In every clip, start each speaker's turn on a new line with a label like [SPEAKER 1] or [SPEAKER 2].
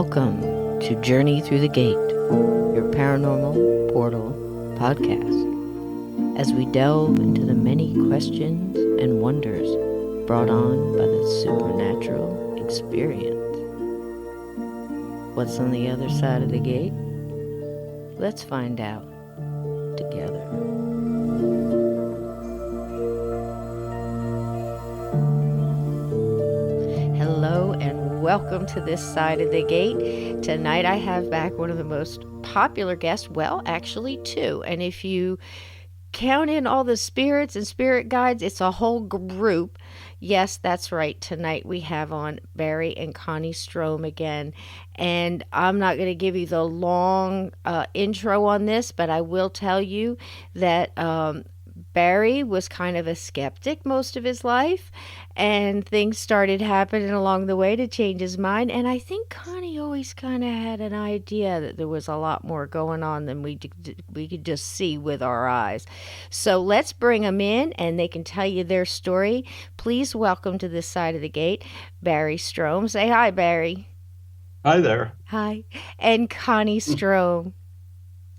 [SPEAKER 1] Welcome to Journey Through the Gate, your paranormal portal podcast, as we delve into the many questions and wonders brought on by the supernatural experience. What's on the other side of the gate? Let's find out together. Hello and welcome to this side of the gate. Tonight I have back one of the most popular guests, well, actually two. And if you count in all the spirits and spirit guides, it's a whole group. Yes, that's right. Tonight we have on Barry and Connie Strohm again. And I'm not going to give you the long intro on this, but I will tell you that Barry was kind of a skeptic most of his life, and things started happening along the way to change his mind. And I think Connie always kind of had an idea that there was a lot more going on than we could just see with our eyes. So let's bring them in, and they can tell you their story. Please welcome to this side of the gate, Barry Strohm. Say hi, Barry.
[SPEAKER 2] Hi there.
[SPEAKER 1] Hi. And Connie Strohm.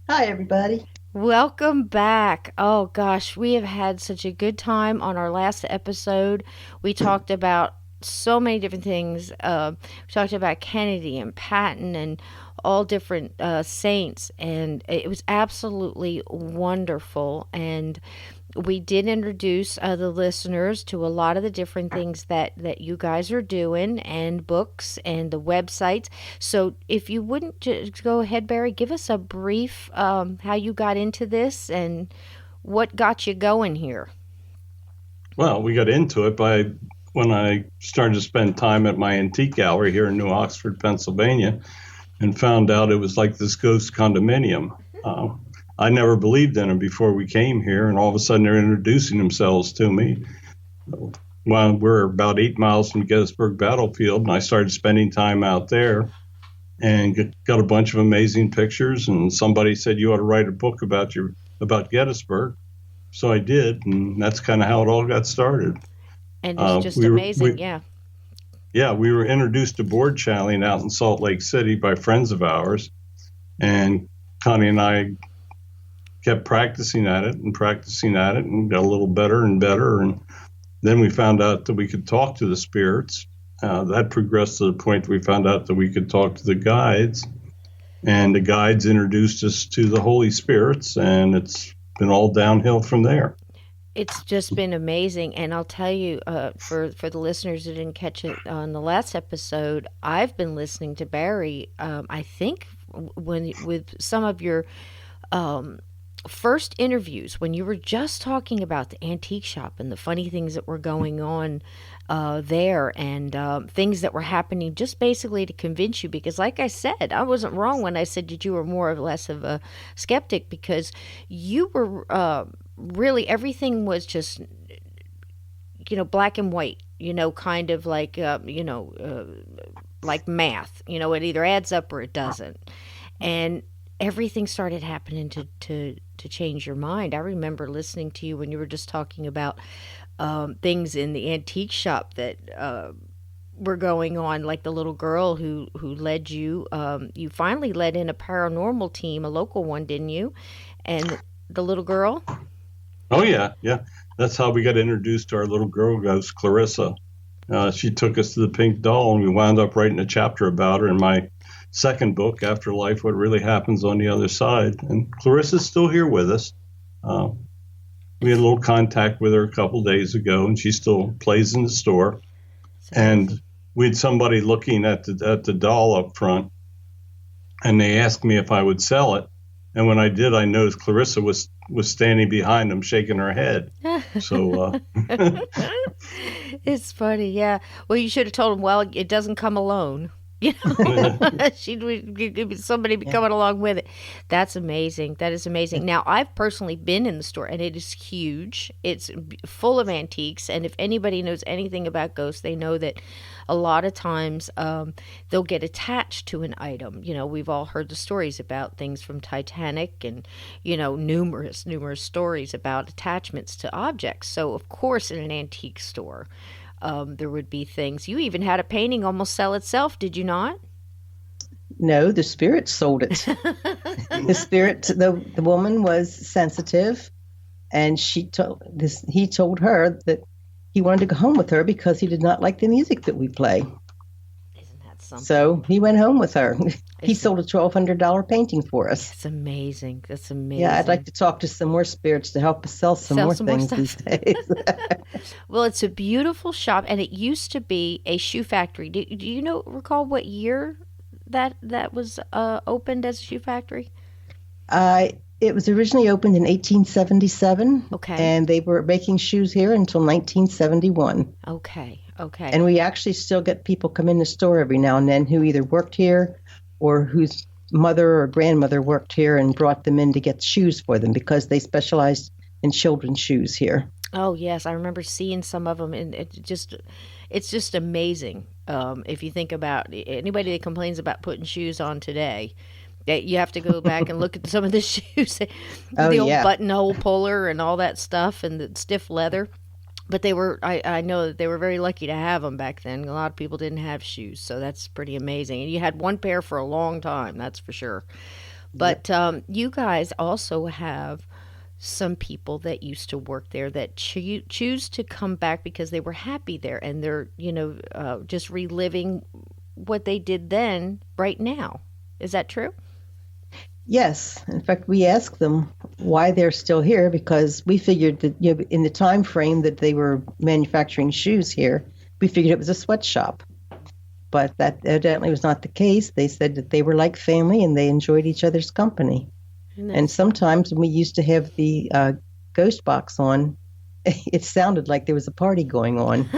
[SPEAKER 3] Hi, everybody.
[SPEAKER 1] Welcome back. Oh gosh, we have had such a good time on our last episode. We talked about so many different things. We talked about Kennedy and Patton and all different saints, and it was absolutely wonderful. And we did introduce the listeners to a lot of the different things that you guys are doing, and books and the websites. So if you wouldn't just go ahead, Barry, give us a brief how you got into this and what got you going here.
[SPEAKER 2] Well, we got into it when I started to spend time at my antique gallery here in New Oxford, Pennsylvania, and found out it was like this ghost condominium. I never believed in them before we came here, and all of a sudden they're introducing themselves to me. Well, we're about 8 miles from Gettysburg Battlefield, and I started spending time out there and got a bunch of amazing pictures, and somebody said, you ought to write a book about Gettysburg. So I did, and that's kind of how it all got started.
[SPEAKER 1] And it's just amazing, yeah.
[SPEAKER 2] Yeah, we were introduced to board channeling out in Salt Lake City by friends of ours, and Connie and I kept practicing at it and got a little better and better. And then we found out that we could talk to the spirits. That progressed to the point we found out that we could talk to the guides, and the guides introduced us to the Holy Spirits, and it's been all downhill from there.
[SPEAKER 1] It's just been amazing. And I'll tell you, for the listeners who didn't catch it on the last episode, I've been listening to Barry, I think with some of your first interviews, when you were just talking about the antique shop and the funny things that were going on there, and things that were happening just basically to convince you, because like I said, I wasn't wrong when I said that you were more or less of a skeptic, because you were really, everything was just, black and white, kind of like, like math, it either adds up or it doesn't. And everything started happening to change your mind. I remember listening to you when you were just talking about things in the antique shop that were going on, like the little girl who led you. You finally led in a paranormal team, a local one, didn't you? And the little girl?
[SPEAKER 2] Oh, yeah. That's how we got introduced to our little girl ghost, Clarissa. She took us to the Pink Doll, and we wound up writing a chapter about her in my second book, Afterlife, What Really Happens on the Other Side. And Clarissa's still here with us. We had a little contact with her a couple days ago, and she still plays in the store. And we had somebody looking at the doll up front, and they asked me if I would sell it. And when I did, I noticed Clarissa was standing behind them, shaking her head. So
[SPEAKER 1] it's funny, yeah. Well, you should have told them, well, it doesn't come alone. She'd somebody be coming along with it. That's amazing. That is amazing. Now, I've personally been in the store, and it is huge. It's full of antiques, and if anybody knows anything about ghosts, they know that a lot of times they'll get attached to an item. We've all heard the stories about things from Titanic, and numerous stories about attachments to objects. So, of course, in an antique store, there would be things. You even had a painting almost sell itself, did you not?
[SPEAKER 3] No, the spirit sold it. The spirit, the woman was sensitive, and he told her that he wanted to go home with her because he did not like the music that we play.
[SPEAKER 1] Isn't that something?
[SPEAKER 3] So he went home with her. He
[SPEAKER 1] Isn't-
[SPEAKER 3] sold a $1,200 painting for us.
[SPEAKER 1] That's amazing. That's amazing.
[SPEAKER 3] Yeah, I'd like to talk to some more spirits to help us sell some more things these days.
[SPEAKER 1] Well, it's a beautiful shop, and it used to be a shoe factory. Do you recall what year that was opened as a shoe factory?
[SPEAKER 3] It was originally opened in 1877.
[SPEAKER 1] Okay.
[SPEAKER 3] And they were making shoes here until 1971.
[SPEAKER 1] Okay.
[SPEAKER 3] And we actually still get people come in the store every now and then who either worked here or whose mother or grandmother worked here and brought them in to get shoes for them because they specialized in children's shoes here.
[SPEAKER 1] Oh yes, I remember seeing some of them, and it's just amazing. If you think about anybody that complains about putting shoes on today, that you have to go back and look at some of the shoes, the old buttonhole puller and all that stuff, and the stiff leather. But I know that they were very lucky to have them back then. A lot of people didn't have shoes, so that's pretty amazing. And you had one pair for a long time, that's for sure. But you guys also have some people that used to work there that choose to come back because they were happy there, and they're just reliving what they did then right now. Is that true?
[SPEAKER 3] Yes. In fact, we asked them why they're still here because we figured that in the time frame that they were manufacturing shoes here, we figured it was a sweatshop. But that evidently was not the case. They said that they were like family and they enjoyed each other's company. And sometimes when we used to have the ghost box on, it sounded like there was a party going on.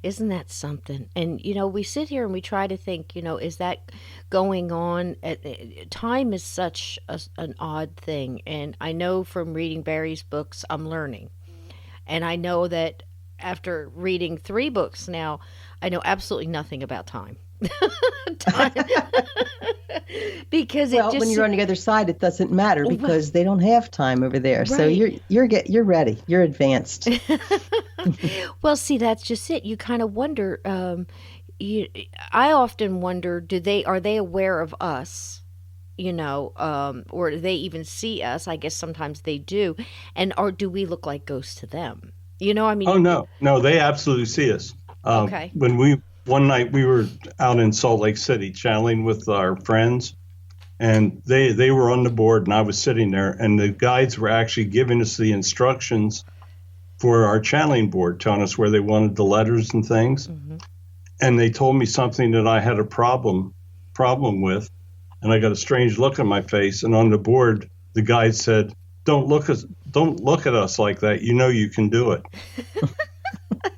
[SPEAKER 1] Isn't that something? And, we sit here and we try to think, is that going on? Time is such an odd thing. And I know from reading Barry's books, I'm learning. And I know that after reading 3 books now, I know absolutely nothing about time. Because
[SPEAKER 3] when you're on the other side, it doesn't matter because they don't have time over there. Right. So you're ready. You're advanced.
[SPEAKER 1] Well, see, that's just it. You kind of wonder. I often wonder: are they aware of us? Or do they even see us? I guess sometimes they do. Or do we look like ghosts to them? I mean.
[SPEAKER 2] Oh no, they absolutely see us.
[SPEAKER 1] Okay.
[SPEAKER 2] One night we were out in Salt Lake City channeling with our friends, and they were on the board and I was sitting there, and the guides were actually giving us the instructions for our channeling board, telling us where they wanted the letters and things. Mm-hmm. And they told me something that I had a problem with, and I got a strange look on my face. And on the board, the guide said, "Don't look at us like that. You can do it."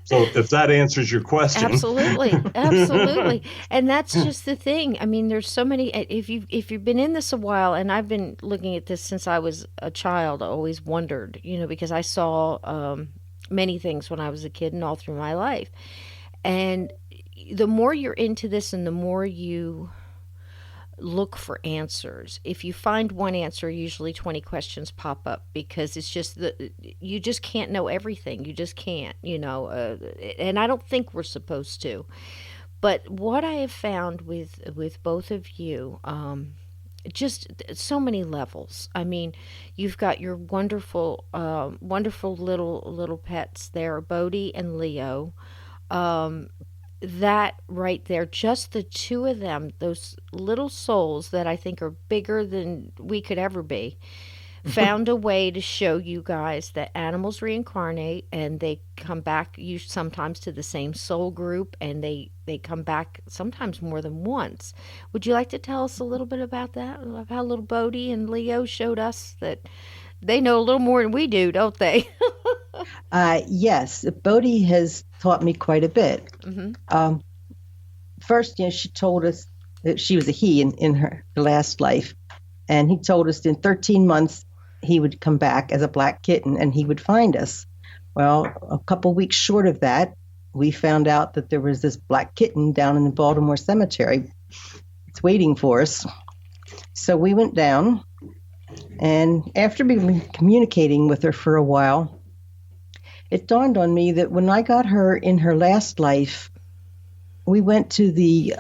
[SPEAKER 2] So if that answers your question.
[SPEAKER 1] Absolutely. And that's just the thing. I mean, there's so many, if you've been in this a while, and I've been looking at this since I was a child, I always wondered, because I saw many things when I was a kid and all through my life. And the more you're into this and the more you look for answers, if you find one answer, usually 20 questions pop up, because it's just you just can't know everything. You just can't, and I don't think we're supposed to. But what I have found with both of you, just so many levels. I mean, you've got your wonderful little pets there, Bodhi and Leo. That right there, just the 2 of them, those little souls that I think are bigger than we could ever be, found a way to show you guys that animals reincarnate and they come back sometimes to the same soul group, and they come back sometimes more than once. Would you like to tell us a little bit about that? Of how little Bodhi and Leo showed us that they know a little more than we do, don't they?
[SPEAKER 3] Yes, Bodhi has taught me quite a bit. Mm-hmm. First, she told us that she was a he in her last life, and he told us in 13 months he would come back as a black kitten and he would find us. Well, a couple weeks short of that, we found out that there was this black kitten down in the Baltimore cemetery. It's waiting for us. So we went down, and after being communicating with her for a while, it dawned on me that when I got her in her last life, we went to the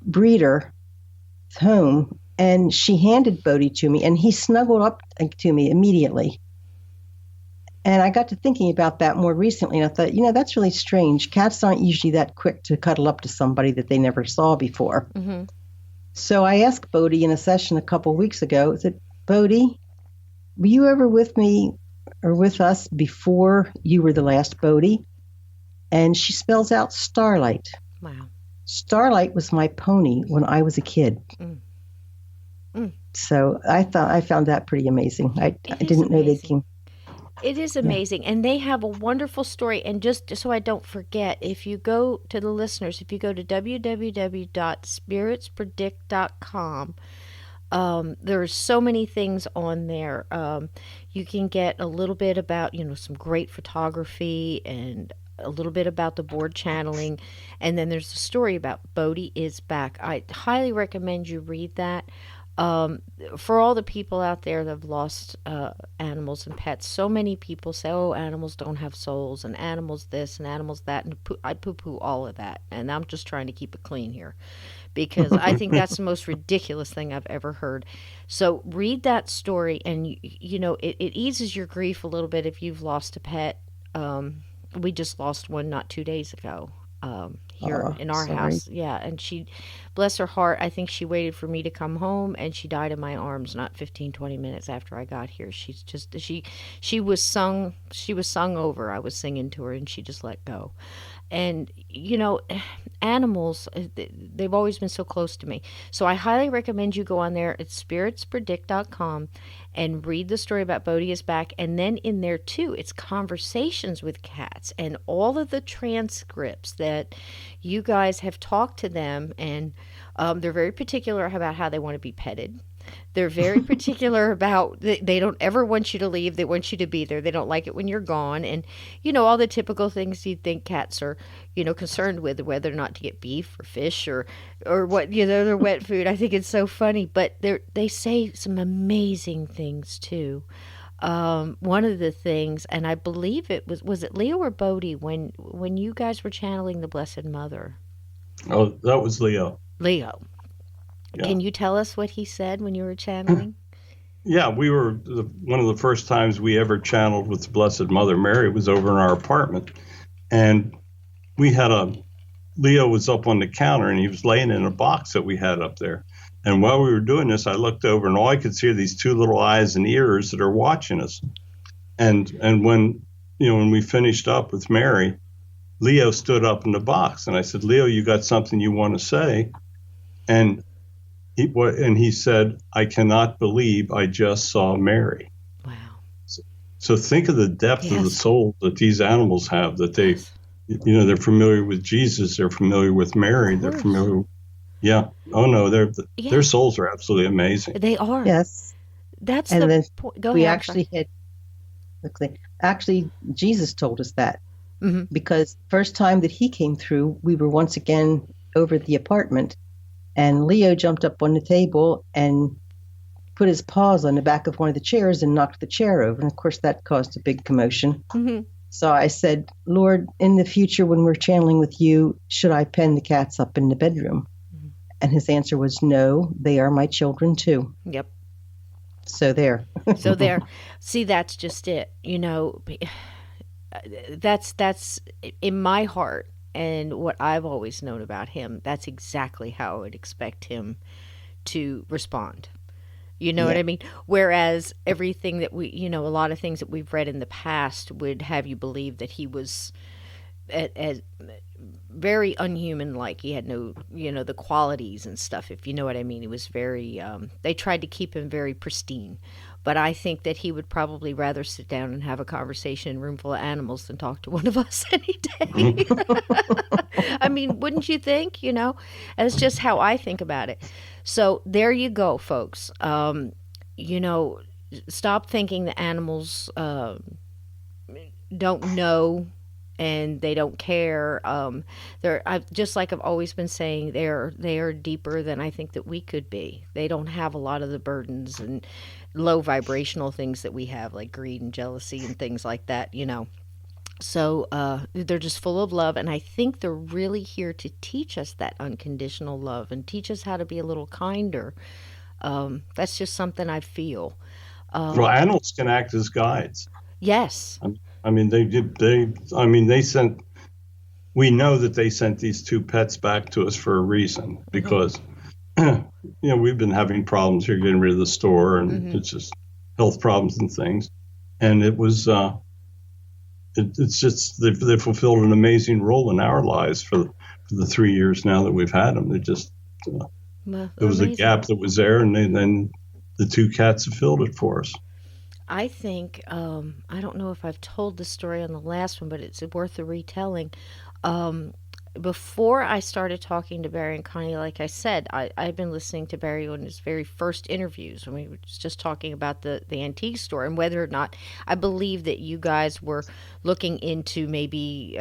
[SPEAKER 3] breeder home, and she handed Bodhi to me, and he snuggled up to me immediately. And I got to thinking about that more recently, and I thought, that's really strange. Cats aren't usually that quick to cuddle up to somebody that they never saw before.
[SPEAKER 1] Mm-hmm.
[SPEAKER 3] So I asked Bodhi in a session a couple of weeks ago, I said, Bodhi, were you ever with me or with us before you were the last Bodhi? And she spells out Starlight.
[SPEAKER 1] Wow.
[SPEAKER 3] Starlight was my pony when I was a kid.
[SPEAKER 1] Mm. Mm.
[SPEAKER 3] So I found that pretty amazing. I didn't know they came.
[SPEAKER 1] It is amazing. Yeah. And they have a wonderful story. And just so I don't forget, if you go to the listeners, if you go to www.spiritspredict.com, there's so many things on there. You can get a little bit about, some great photography and a little bit about the board channeling. And then there's a story about Bodhi is back. I highly recommend you read that. For all the people out there that have lost animals and pets, so many people say, oh, animals don't have souls, and animals this and animals that, and I poo-poo all of that. And I'm just trying to keep it clean here, because I think that's the most ridiculous thing I've ever heard. So read that story, and it eases your grief a little bit if you've lost a pet. We just lost one not 2 days ago. Here in our house. Yeah. And she, bless her heart, I think she waited for me to come home, and she died in my arms not 15-20 minutes after I got here. She's just, she was sung over. I was singing to her, and she just let go. And animals, they've always been so close to me. So I highly recommend you go on there at spiritspredict.com and read the story about Bodhi is back. And then in there too, it's conversations with cats and all of the transcripts that you guys have talked to them. And they're very particular about how they want to be petted. They're very particular about, they don't ever want you to leave. They want you to be there. They don't like it when you're gone. And, all the typical things you'd think cats are, concerned with, whether or not to get beef or fish or what, their wet food. I think it's so funny. But they say some amazing things, too. One of the things, and I believe was it Leo or Bodhi when you guys were channeling the Blessed Mother?
[SPEAKER 2] Oh, that was Leo.
[SPEAKER 1] Leo. Yeah. Can you tell us what he said when you were channeling?
[SPEAKER 2] Yeah, we were one of the first times we ever channeled with the Blessed Mother Mary was over in our apartment. And we had Leo was up on the counter, and he was laying in a box that we had up there. And while we were doing this, I looked over, and all I could see are these two little eyes and ears that are watching us. And when we finished up with Mary, Leo stood up in the box, and I said, Leo, you got something you want to say? And he said, I cannot believe I just saw Mary.
[SPEAKER 1] Wow.
[SPEAKER 2] So think of the depth of the soul that these animals have, that they, they're familiar with Jesus, they're familiar with Mary, they're familiar. Yeah. Oh, no, their souls are absolutely amazing.
[SPEAKER 1] They are.
[SPEAKER 3] Yes.
[SPEAKER 1] That's
[SPEAKER 3] and
[SPEAKER 1] the point. Go ahead.
[SPEAKER 3] We actually Jesus told us that. Mm-hmm. Because first time that he came through, we were once again over at the apartment. And Leo jumped up on the table and put his paws on the back of one of the chairs and knocked the chair over. And, of course, that caused a big commotion. Mm-hmm. So I said, Lord, in the future when we're channeling with you, should I pen the cats up in the bedroom? Mm-hmm. And his answer was, no, they are my children, too.
[SPEAKER 1] Yep.
[SPEAKER 3] So there.
[SPEAKER 1] See, that's just it. That's in my heart. And what I've always known about him, that's exactly how I would expect him to respond. You know what I mean? Whereas everything that we, a lot of things that we've read in the past would have you believe that he was as very unhuman-like. He had no, the qualities and stuff, if you know what I mean. He was very, they tried to keep him very pristine. But I think that he would probably rather sit down and have a conversation in a room full of animals than talk to one of us any day. I mean, wouldn't you think? That's just how I think about it. So there you go, folks. Stop thinking the animals don't know and they don't care. Just like I've always been saying, they are deeper than I think that we could be. They don't have a lot of the burdens and low vibrational things that we have, like greed and jealousy and things like that. So they're just full of love, and I think they're really here to teach us that unconditional love and teach us how to be a little kinder. That's just something I feel.
[SPEAKER 2] Well, animals can act as guides.
[SPEAKER 1] Yes.
[SPEAKER 2] I mean, they did. I mean, they sent. We know that they sent these two pets back to us for a reason because, we've been having problems here getting rid of the store, and it's just health problems and things. And it was. It's just they fulfilled an amazing role in our lives for the 3 years now that we've had them. They just.
[SPEAKER 1] Well,
[SPEAKER 2] There was a
[SPEAKER 1] amazing.
[SPEAKER 2] gap that was there, and then the two cats have filled it for us.
[SPEAKER 1] I think I don't know if I've told the story on the last one, but it's worth a retelling. Um, Before I started talking to Barry and Connie, like I said, I've been listening to Barry on his very first interviews when we were just talking about the antique store and whether or not I believe that you guys were looking into maybe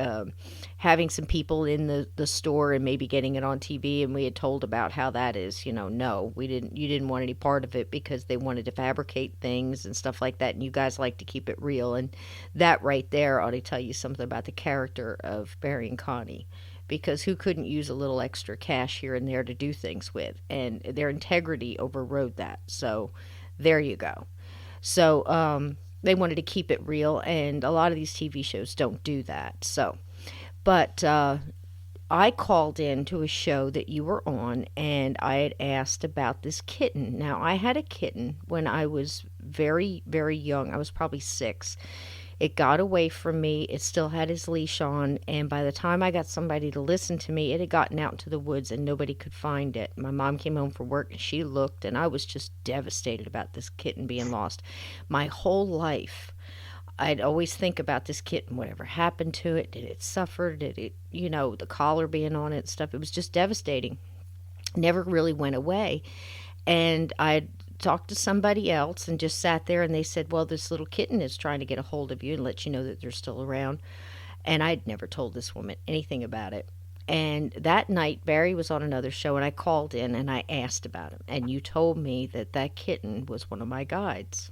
[SPEAKER 1] having some people in the store and maybe getting it on TV. And we had told about how that is, no, you didn't want any part of it because they wanted to fabricate things and stuff like that. And you guys like to keep it real. And that right there ought to tell you something about the character of Barry and Connie, because who couldn't use a little extra cash here and there to do things with? And their integrity overrode that. So there you go. So they wanted to keep it real, and a lot of these TV shows don't do that. So, but I called in to a show that you were on, and I had asked about this kitten. Now, I had a kitten when I was very, very young. I was probably 6. It got away from me. It still had his leash on. And by the time I got somebody to listen to me, it had gotten out into the woods and nobody could find it. My mom came home from work and she looked, and I was just devastated about this kitten being lost. My whole life, I'd always think about this kitten. Whatever happened to it? Did it suffer? Did it, the collar being on it and stuff? It was just devastating. Never really went away. And I talked to somebody else and just sat there, and they said, well, this little kitten is trying to get a hold of you and let you know that they're still around. And I'd never told this woman anything about it. And that night, Barry was on another show, and I called in and I asked about him. And you told me that that kitten was one of my guides.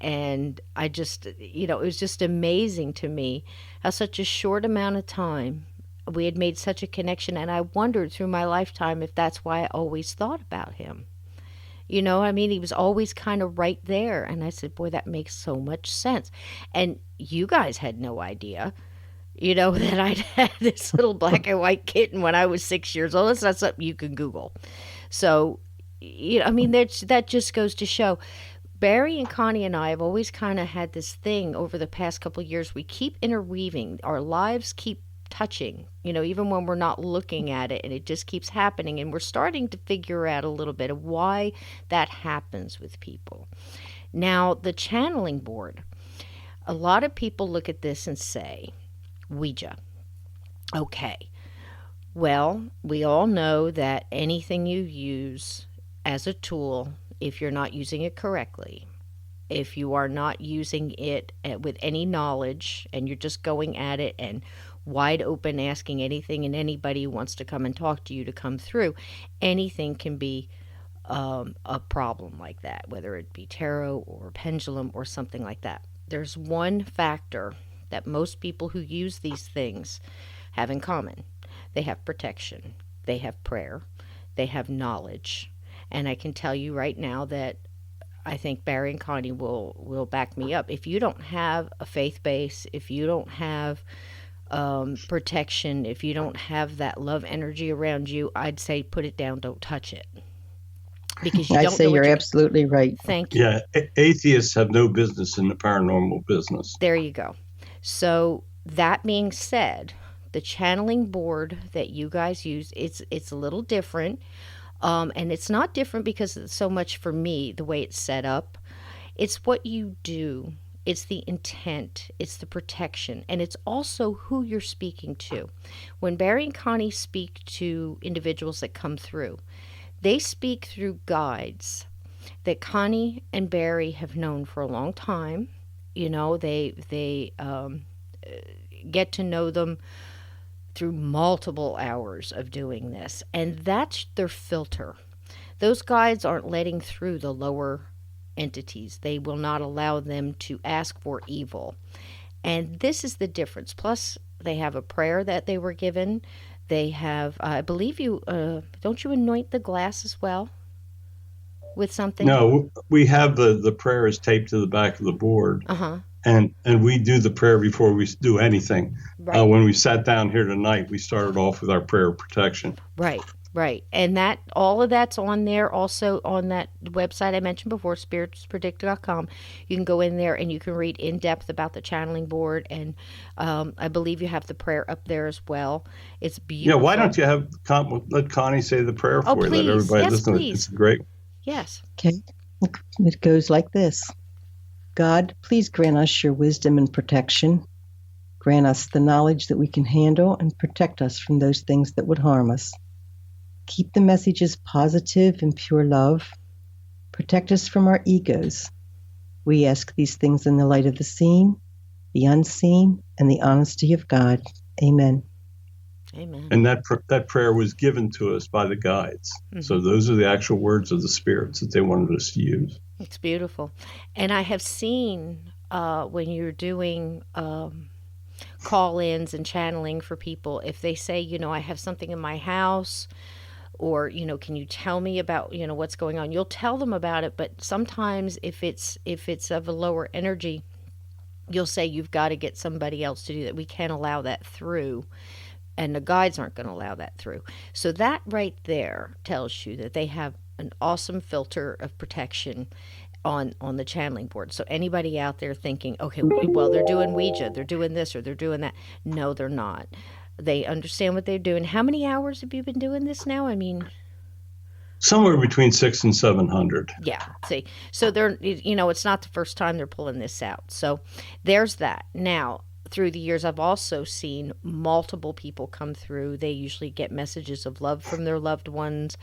[SPEAKER 1] And I just, it was just amazing to me how such a short amount of time we had made such a connection. And I wondered through my lifetime if that's why I always thought about him. I mean, he was always kind of right there. And I said, boy, that makes so much sense. And you guys had no idea, that I'd had this little black and white kitten when I was 6 years old. That's not something you can Google. So, I mean, that just goes to show. Barry and Connie and I have always kind of had this thing over the past couple of years. We keep interweaving. Our lives keep touching, even when we're not looking at it, and it just keeps happening. And we're starting to figure out a little bit of why that happens with people. Now, the channeling board, a lot of people look at this and say, Ouija. Okay. Well, we all know that anything you use as a tool, if you're not using it correctly, if you are not using it with any knowledge and you're just going at it and wide open asking anything and anybody who wants to come and talk to you to come through, anything can be a problem like that, whether it be tarot or pendulum or something like that. There's one factor that most people who use these things have in common. They have protection, they have prayer, they have knowledge. And I can tell you right now that I think Barry and Connie will back me up. If you don't have a faith base, if you don't have protection, if you don't have that love energy around you, I'd say put it down, don't touch it. Because you
[SPEAKER 3] I
[SPEAKER 1] don't
[SPEAKER 3] say
[SPEAKER 1] know what
[SPEAKER 3] you're
[SPEAKER 1] you're
[SPEAKER 3] absolutely right.
[SPEAKER 1] Thank you.
[SPEAKER 2] Yeah, atheists have no business in the paranormal business.
[SPEAKER 1] There you go. So that being said, the channeling board that you guys use, it's a little different. And it's not different because it's so much for me, the way it's set up. It's what you do. It's the intent. It's the protection. And it's also who you're speaking to. When Barry and Connie speak to individuals that come through, they speak through guides that Connie and Barry have known for a long time. They get to know them through multiple hours of doing this. And that's their filter. Those guides aren't letting through the lower entities. They will not allow them to ask for evil. And this is the difference. Plus, they have a prayer that they were given. They have, I believe don't you anoint the glass as well with something?
[SPEAKER 2] No, we have the prayer is taped to the back of the board,
[SPEAKER 1] Uh huh.
[SPEAKER 2] and we do the prayer before we do anything.
[SPEAKER 1] Right.
[SPEAKER 2] When we sat down here tonight, we started off with our prayer of protection.
[SPEAKER 1] Right, right. And that all of that's on there also on that website I mentioned before, spiritspredict.com. You can go in there and you can read in depth about the channeling board, and I believe you have the prayer up there as well. It's
[SPEAKER 2] Yeah, why
[SPEAKER 1] beautiful.
[SPEAKER 2] don't you have let Connie say the prayer
[SPEAKER 1] Oh,
[SPEAKER 2] for you? Let
[SPEAKER 1] please.
[SPEAKER 2] everybody
[SPEAKER 1] Yes,
[SPEAKER 2] listen. It's
[SPEAKER 1] please.
[SPEAKER 2] great.
[SPEAKER 1] Yes.
[SPEAKER 3] Okay. It goes like this. God, please grant us your wisdom and protection. Grant us the knowledge that we can handle and protect us from those things that would harm us. Keep the messages positive and pure love. Protect us from our egos. We ask these things in the light of the seen, the unseen, and the honesty of God. Amen.
[SPEAKER 1] Amen.
[SPEAKER 2] And that prayer was given to us by the guides.
[SPEAKER 1] Mm-hmm.
[SPEAKER 2] So those are the actual words of the spirits that they wanted us to use.
[SPEAKER 1] It's beautiful. And I have seen when you're doing call-ins and channeling for people, if they say, I have something in my house, or can you tell me about what's going on, you'll tell them about it. But sometimes if it's of a lower energy, you'll say you've got to get somebody else to do that. We can't allow that through, and the guides aren't going to allow that through. So that right there tells you that they have an awesome filter of protection on the channeling board. So anybody out there thinking, okay, well, they're doing Ouija, they're doing this, or they're doing that. No, they're not. They understand what they're doing. How many hours have you been doing this now? I mean,
[SPEAKER 2] somewhere between 600 and 700.
[SPEAKER 1] Yeah. See, so they're, it's not the first time they're pulling this out. So there's that. Now, through the years, I've also seen multiple people come through. They usually get messages of love from their loved ones.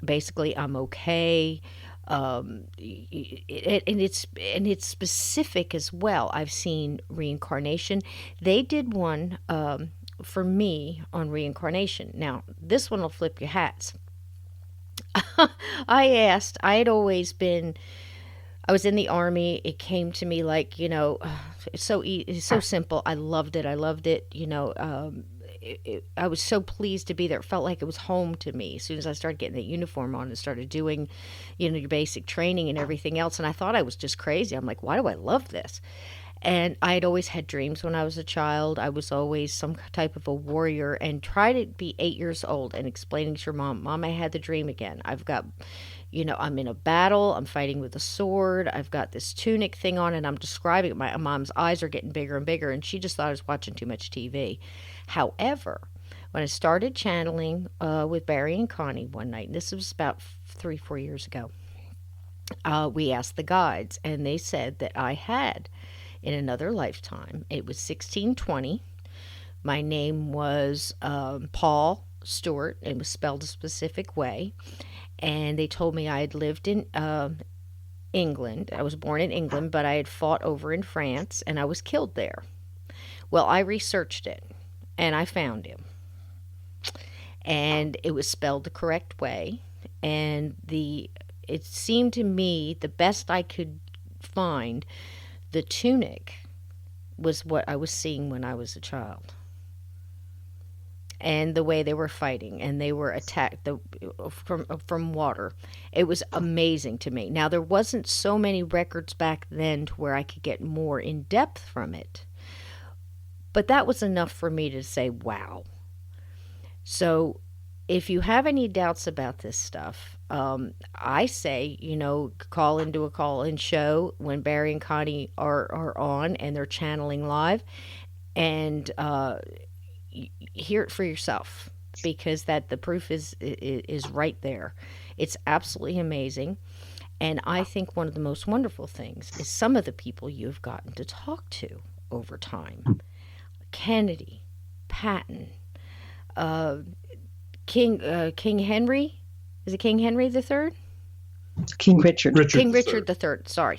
[SPEAKER 1] Basically, I'm okay. And it's specific as well. I've seen reincarnation. They did one for me on reincarnation. Now, this one will flip your hats. I was in the Army. It came to me like, it's so simple. I loved it. I was so pleased to be there. It felt like it was home to me as soon as I started getting that uniform on and started doing, your basic training and everything else. And I thought I was just crazy. I'm like, why do I love this? And I had always had dreams when I was a child. I was always some type of a warrior, and try to be 8 years old and explaining to your mom, I had the dream again. I've got, I'm in a battle. I'm fighting with a sword. I've got this tunic thing on, and I'm describing it. My mom's eyes are getting bigger and bigger, and she just thought I was watching too much TV. However, when I started channeling with Barry and Connie one night, and this was about 3-4 years ago, we asked the guides, and they said that I had, in another lifetime, it was 1620. My name was Paul Stewart. It was spelled a specific way. And they told me I had lived in England. I was born in England, but I had fought over in France, and I was killed there. Well, I researched it, and I found him. And it was spelled the correct way. And it seemed to me the best I could find, the tunic was what I was seeing when I was a child. And the way they were fighting, and they were attacked from water. It was amazing to me. Now, there wasn't so many records back then to where I could get more in depth from it. But that was enough for me to say, wow. So if you have any doubts about this stuff, I say, call into a call-in show when Barry and Connie are on and they're channeling live, and hear it for yourself, because that the proof is right there. It's absolutely amazing. And I think one of the most wonderful things is some of the people you've gotten to talk to over time. Kennedy, Patton, King Henry. Is it King Henry the Third?
[SPEAKER 3] King Richard.
[SPEAKER 1] King Richard the Third. Sorry.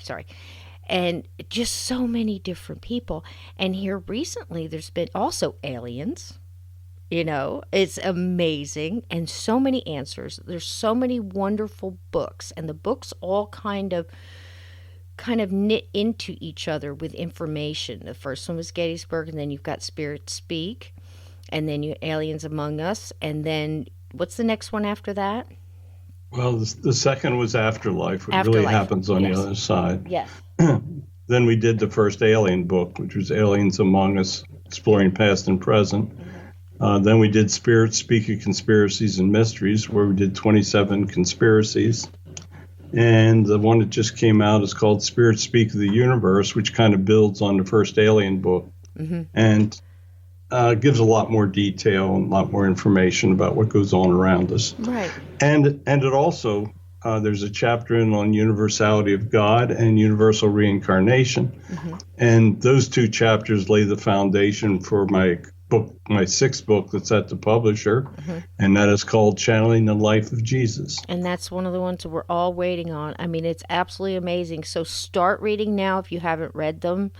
[SPEAKER 1] And just so many different people. And here recently, there's been also aliens. It's amazing. And so many answers. There's so many wonderful books. And the books all kind of kind of knit into each other with information. The first one was Gettysburg, and then you've got Spirit Speak, and then you Aliens Among Us, and then what's the next one after that?
[SPEAKER 2] Well, the second was Afterlife, what really
[SPEAKER 1] Afterlife.
[SPEAKER 2] happens on
[SPEAKER 1] Yes.
[SPEAKER 2] the other side.
[SPEAKER 1] Yes.
[SPEAKER 2] Then we did the first Alien book, which was Aliens Among Us, exploring past and present. Then we did Spirit Speak of Conspiracies and Mysteries, where we did 27 conspiracies. And the one that just came out is called Spirit Speak of the Universe, which kind of builds on the first Alien book and gives a lot more detail and a lot more information about what goes on around us.
[SPEAKER 1] Right.
[SPEAKER 2] And it also, there's a chapter in on universality of God and universal reincarnation. And those two chapters lay the foundation for my book, my sixth book that's at the publisher, and that is called Channeling the Life of Jesus.
[SPEAKER 1] And that's one of the ones that we're all waiting on. I mean, it's absolutely amazing. So start reading now if you haven't read them.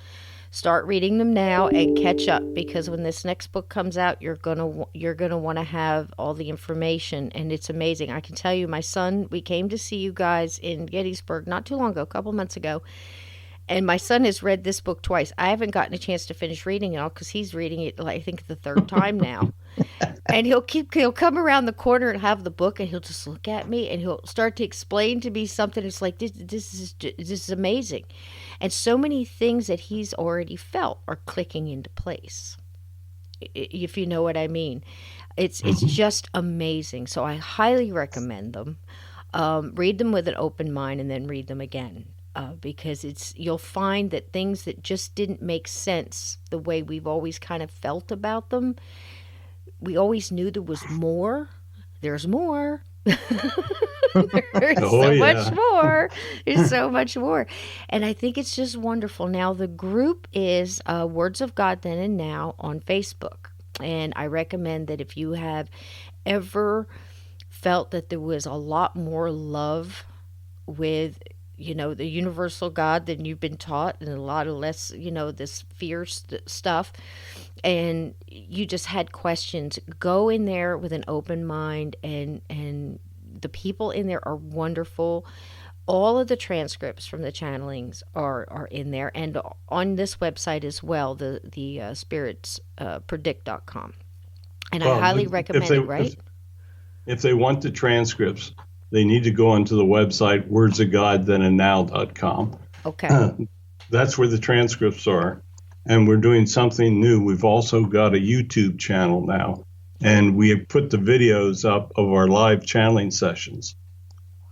[SPEAKER 1] Start reading them now and catch up, because when this next book comes out, you're gonna want to have all the information, and it's amazing. I can tell you, my son, we came to see you guys in Gettysburg not too long ago, a couple months ago, and my son has read this book twice. I haven't gotten a chance to finish reading it all because he's reading it, like, I think, the third time now. And he'll come around the corner and have the book, and he'll just look at me, and he'll start to explain to me something. It's like, this is amazing. And so many things that he's already felt are clicking into place, if you know what I mean. It's just amazing. So I highly recommend them. Read them with an open mind, and then read them again. Because you'll find that things that just didn't make sense the way we've always kind of felt about them, we always knew there was more. There's more. There's much more. There's so much more. And I think it's just wonderful. Now, the group is Words of God Then and Now on Facebook. And I recommend that if you have ever felt that there was a lot more love with the universal God than you've been taught, and a lot of less, this fierce stuff, and you just had questions, go in there with an open mind, and the people in there are wonderful. All of the transcripts from the channelings are in there, and on this website as well, the spiritspredict.com. And I highly recommend it, right?
[SPEAKER 2] If they want the transcripts, they need to go onto the website wordsofgodthenandnow.com.
[SPEAKER 1] Okay.
[SPEAKER 2] That's where the transcripts are. And we're doing something new. We've also got a YouTube channel now. And we have put the videos up of our live channeling sessions.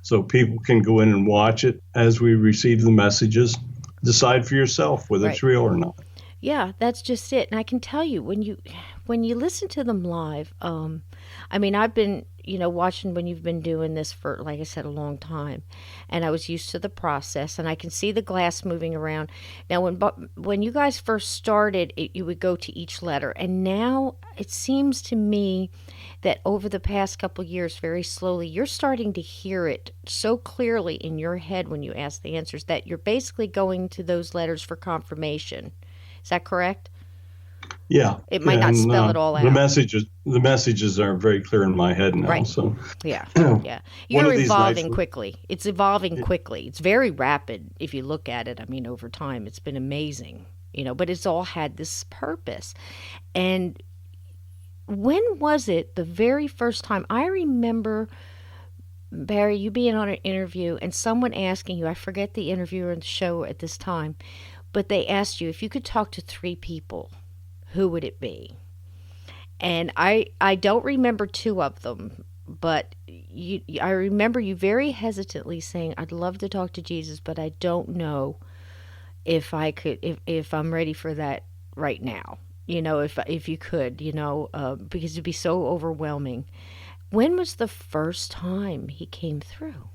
[SPEAKER 2] So people can go in and watch it as we receive the messages. Decide for yourself whether it's real or not.
[SPEAKER 1] Yeah, that's just it. And I can tell you, when you listen to them live, I mean, I've been, watching when you've been doing this for, like I said, a long time, and I was used to the process, and I can see the glass moving around. Now, when you guys first started, you would go to each letter, and now it seems to me that over the past couple of years, very slowly, you're starting to hear it so clearly in your head when you ask the answers that you're basically going to those letters for confirmation. Is that correct?
[SPEAKER 2] Yeah.
[SPEAKER 1] It might not spell it all out.
[SPEAKER 2] The messages are very clear in my head now.
[SPEAKER 1] Right.
[SPEAKER 2] So
[SPEAKER 1] yeah. You're evolving quickly. It's evolving quickly. It's very rapid if you look at it. I mean, over time, it's been amazing, but it's all had this purpose. And when was it the very first time? I remember, Barry, you being on an interview and someone asking you, I forget the interviewer in the show at this time, but they asked you if you could talk to 3 people, who would it be? And I don't remember 2 of them, but I remember you very hesitantly saying, I'd love to talk to Jesus, but I don't know if I could, if I'm ready for that right now. If you could, because it'd be so overwhelming. When was the first time he came through?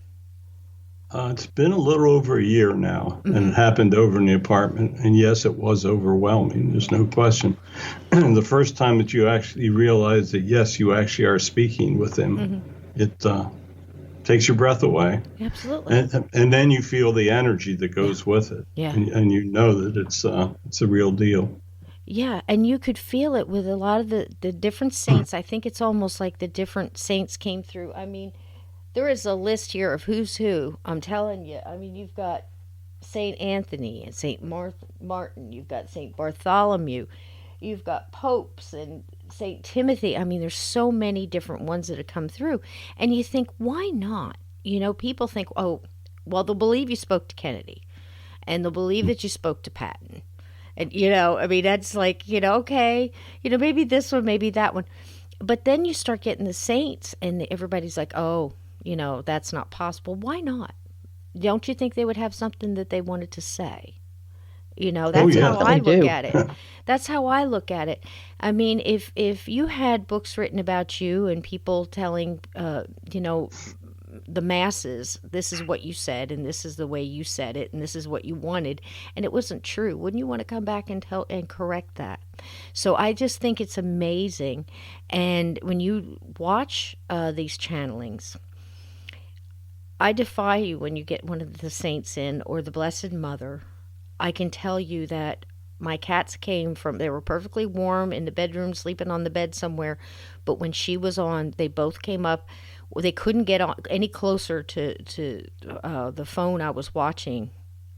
[SPEAKER 2] It's been a little over a year now, and it happened over in the apartment. And yes, it was overwhelming. There's no question. The first time that you actually realize that, yes, you actually are speaking with him, it takes your breath away.
[SPEAKER 1] Absolutely.
[SPEAKER 2] And then you feel the energy that goes with it.
[SPEAKER 1] Yeah.
[SPEAKER 2] And you know that it's a real deal.
[SPEAKER 1] Yeah, and you could feel it with a lot of the different saints. I think it's almost like the different saints came through. I mean, there is a list here of who's who. I'm telling you. I mean, you've got Saint Anthony and Saint Martin. You've got Saint Bartholomew. You've got popes and Saint Timothy. I mean, there's so many different ones that have come through, and you think, why not? People think, oh, well, they'll believe you spoke to Kennedy, and they'll believe that you spoke to Patton. And, I mean, that's like, okay, maybe this one, maybe that one. But then you start getting the saints, and everybody's like, oh, that's not possible. Why not? Don't you think they would have something that they wanted to say? That's how I look at it. That's how I look at it. I mean, if you had books written about you and people telling, the masses, this is what you said, and this is the way you said it, and this is what you wanted, and it wasn't true, wouldn't you want to come back and tell and correct that? So I just think it's amazing. And when you watch these channelings, I defy you when you get one of the saints in or the Blessed Mother. I can tell you that my cats they were perfectly warm in the bedroom, sleeping on the bed somewhere, but when she was on, they both came up. They couldn't get on any closer to the phone I was watching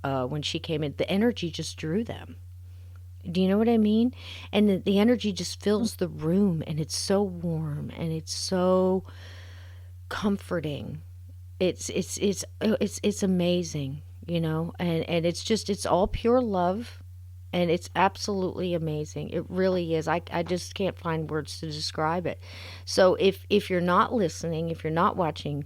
[SPEAKER 1] when she came in. The energy just drew them. Do you know what I mean? And the energy just fills the room, and it's so warm, and it's so comforting. It's amazing, and it's all pure love. And it's absolutely amazing. It really is. I just can't find words to describe it. So if you're not listening, if you're not watching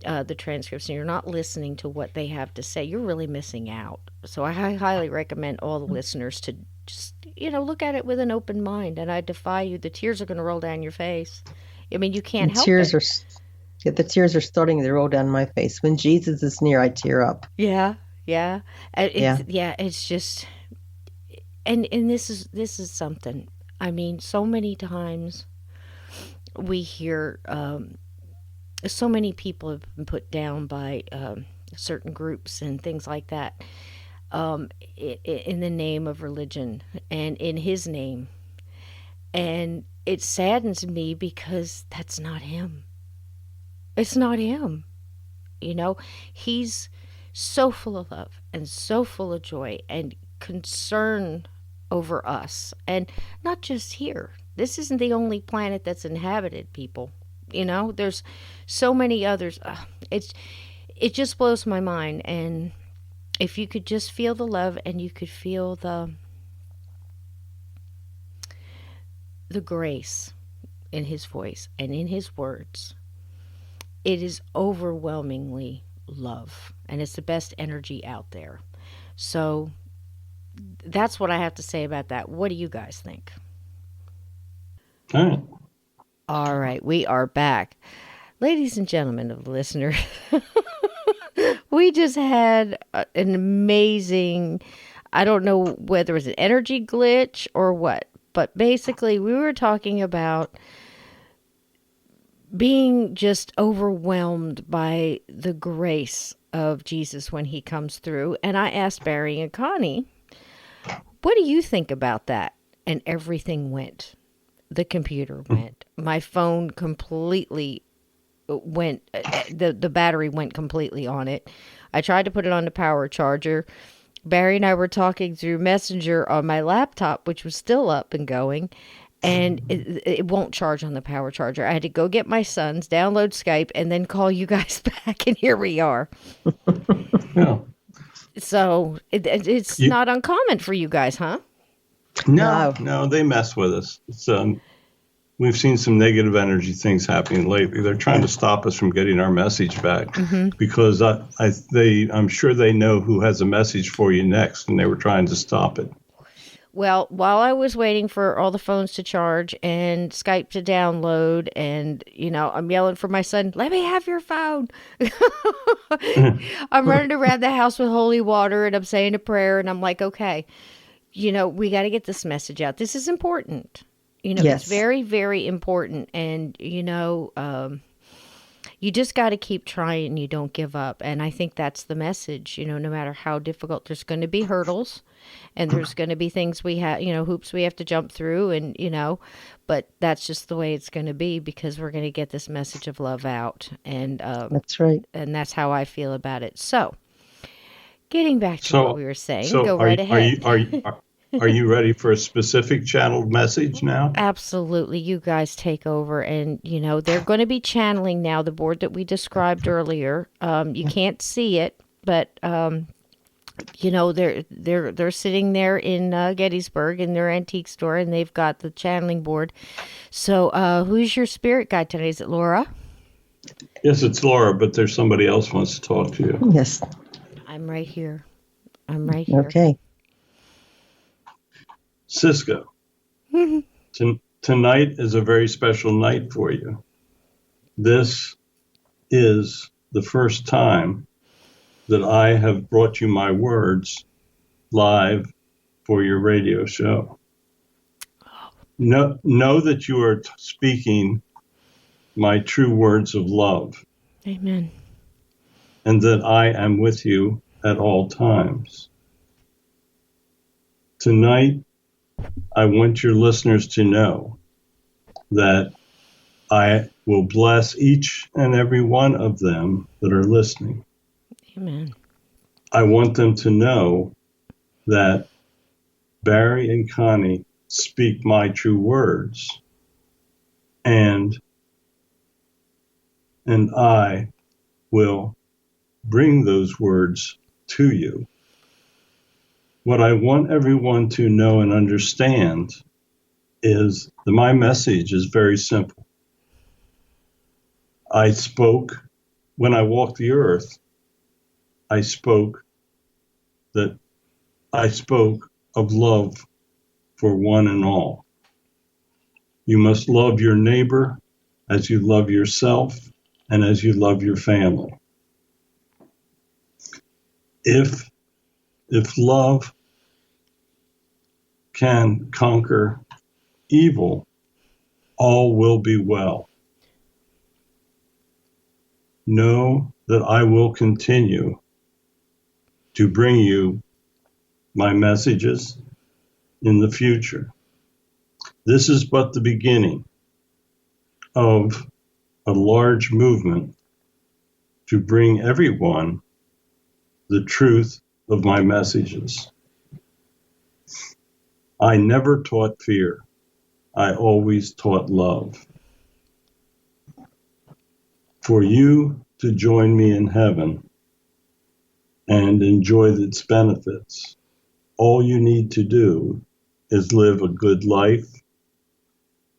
[SPEAKER 1] the transcripts, and you're not listening to what they have to say, you're really missing out. So I highly recommend all the listeners to just, look at it with an open mind. And I defy you. The tears are going to roll down your face. I mean, you can't help it.
[SPEAKER 3] The tears are starting to roll down my face. When Jesus is near, I tear up.
[SPEAKER 1] Yeah. It's just... And this is something. I mean, so many times we hear so many people have been put down by certain groups and things like that in the name of religion and in His name. And it saddens me because that's not Him. It's not Him. He's so full of love and so full of joy and concern over us, and not just here. This isn't the only planet that's inhabited, people. There's so many others. It just blows my mind. And if you could just feel the love, and you could feel the grace in His voice and in His words, it is overwhelmingly love, and it's the best energy out there. So that's what I have to say about that. What do you guys think? All right, we are back. Ladies and gentlemen of the listener, we just had an amazing, I don't know whether it was an energy glitch or what, but basically we were talking about being just overwhelmed by the grace of Jesus when He comes through. And I asked Barry and Connie, what do you think about that? And everything went. The computer went. My phone completely went. The battery went completely on it. I tried to put it on the power charger. Barry and I were talking through Messenger on my laptop, which was still up and going. And it won't charge on the power charger. I had to go get my sons, download Skype, and then call you guys back. And here we are.
[SPEAKER 2] Yeah.
[SPEAKER 1] So it's not uncommon for you guys, huh?
[SPEAKER 2] No, they mess with us. It's we've seen some negative energy things happening lately. They're trying to stop us from getting our message back because I'm sure they know who has a message for you next, and they were trying to stop it.
[SPEAKER 1] Well, while I was waiting for all the phones to charge and Skype to download, and, I'm yelling for my son, let me have your phone. I'm running around the house with holy water, and I'm saying a prayer, and I'm like, okay, we got to get this message out. This is important.
[SPEAKER 3] Yes.
[SPEAKER 1] It's very, very important. And, you just got to keep trying. You don't give up. And I think that's the message, no matter how difficult, there's going to be hurdles, and there's going to be things we have, hoops we have to jump through, and, but that's just the way it's going to be, because we're going to get this message of love out. And
[SPEAKER 3] that's right.
[SPEAKER 1] And that's how I feel about it. So Getting back to what we were saying, go
[SPEAKER 2] are
[SPEAKER 1] right
[SPEAKER 2] you, are
[SPEAKER 1] ahead.
[SPEAKER 2] you are you are you ready for a specific channeled message now?
[SPEAKER 1] Absolutely. You guys take over. And, they're going to be channeling now the board that we described earlier. You can't see it, but, they're sitting there in Gettysburg in their antique store, and they've got the channeling board. So who's your spirit guide today? Is it Laura?
[SPEAKER 2] Yes, it's Laura, but there's somebody else wants to talk to you.
[SPEAKER 3] Yes.
[SPEAKER 1] I'm right here.
[SPEAKER 3] Okay.
[SPEAKER 2] Cisco, tonight is a very special night for you. This is the first time that I have brought you my words live for your radio show. Know that you are speaking my true words of love.
[SPEAKER 1] Amen.
[SPEAKER 2] And that I am with you at all times. Tonight, I want your listeners to know that I will bless each and every one of them that are listening.
[SPEAKER 1] Amen.
[SPEAKER 2] I want them to know that Barry and Connie speak my true words, and I will bring those words to you. What I want everyone to know and understand is that my message is very simple. I spoke, when I walked the earth, I spoke of love for one and all. You must love your neighbor as you love yourself and as you love your family. If love can conquer evil, all will be well. Know that I will continue to bring you my messages in the future. This is but the beginning of a large movement to bring everyone the truth of my messages. I never taught fear. I always taught love. For you to join me in heaven and enjoy its benefits, all you need to do is live a good life,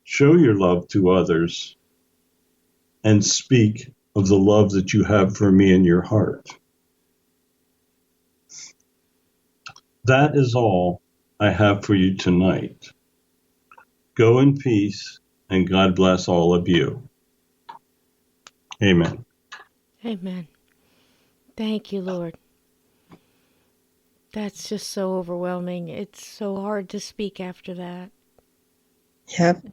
[SPEAKER 2] show your love to others, and speak of the love that you have for me in your heart. That is all I have for you tonight. Go in peace, and God bless all of you. Amen.
[SPEAKER 1] Amen. Thank you, Lord. That's just so overwhelming. It's so hard to speak after that.
[SPEAKER 3] Yep.